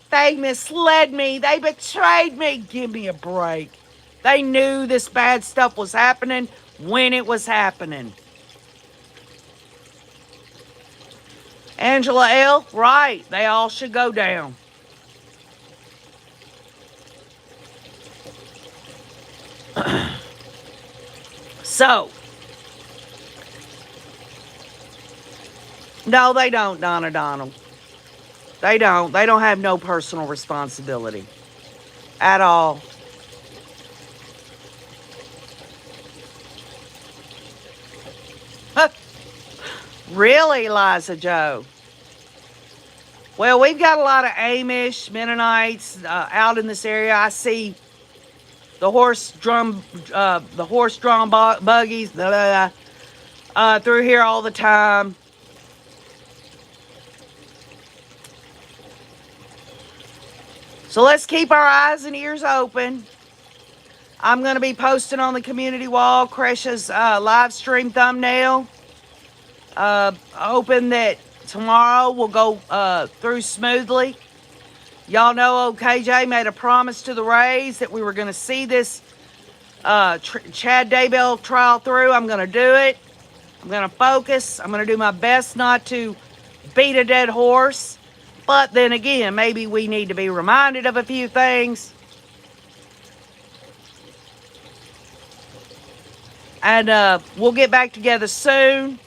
They misled me. They betrayed me. Give me a break. They knew this bad stuff was happening when it was happening. Angela L., right. They all should go down. So, no, they don't, Donna Donald. They don't. They don't have no personal responsibility at all. Really, Liza Joe? Well, we've got a lot of Amish, Mennonites out in this area. I see the horse-drawn buggies through here all the time. So let's keep our eyes and ears open. I'm going to be posting on the community wall Kresha's live stream thumbnail. Hoping that tomorrow will go through smoothly. Y'all know OKJ made a promise to the Rays that we were going to see this Chad Daybell trial through. I'm going to do it. I'm going to focus. I'm going to do my best not to beat a dead horse. But then again, maybe we need to be reminded of a few things. And we'll get back together soon.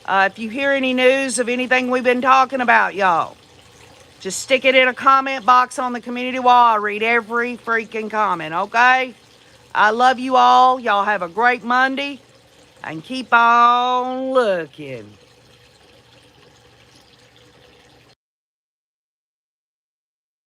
If you hear any news of anything we've been talking about, y'all, just stick it in a comment box on the community wall. I read every freaking comment, okay? I love you all. Y'all have a great Monday. And keep on looking.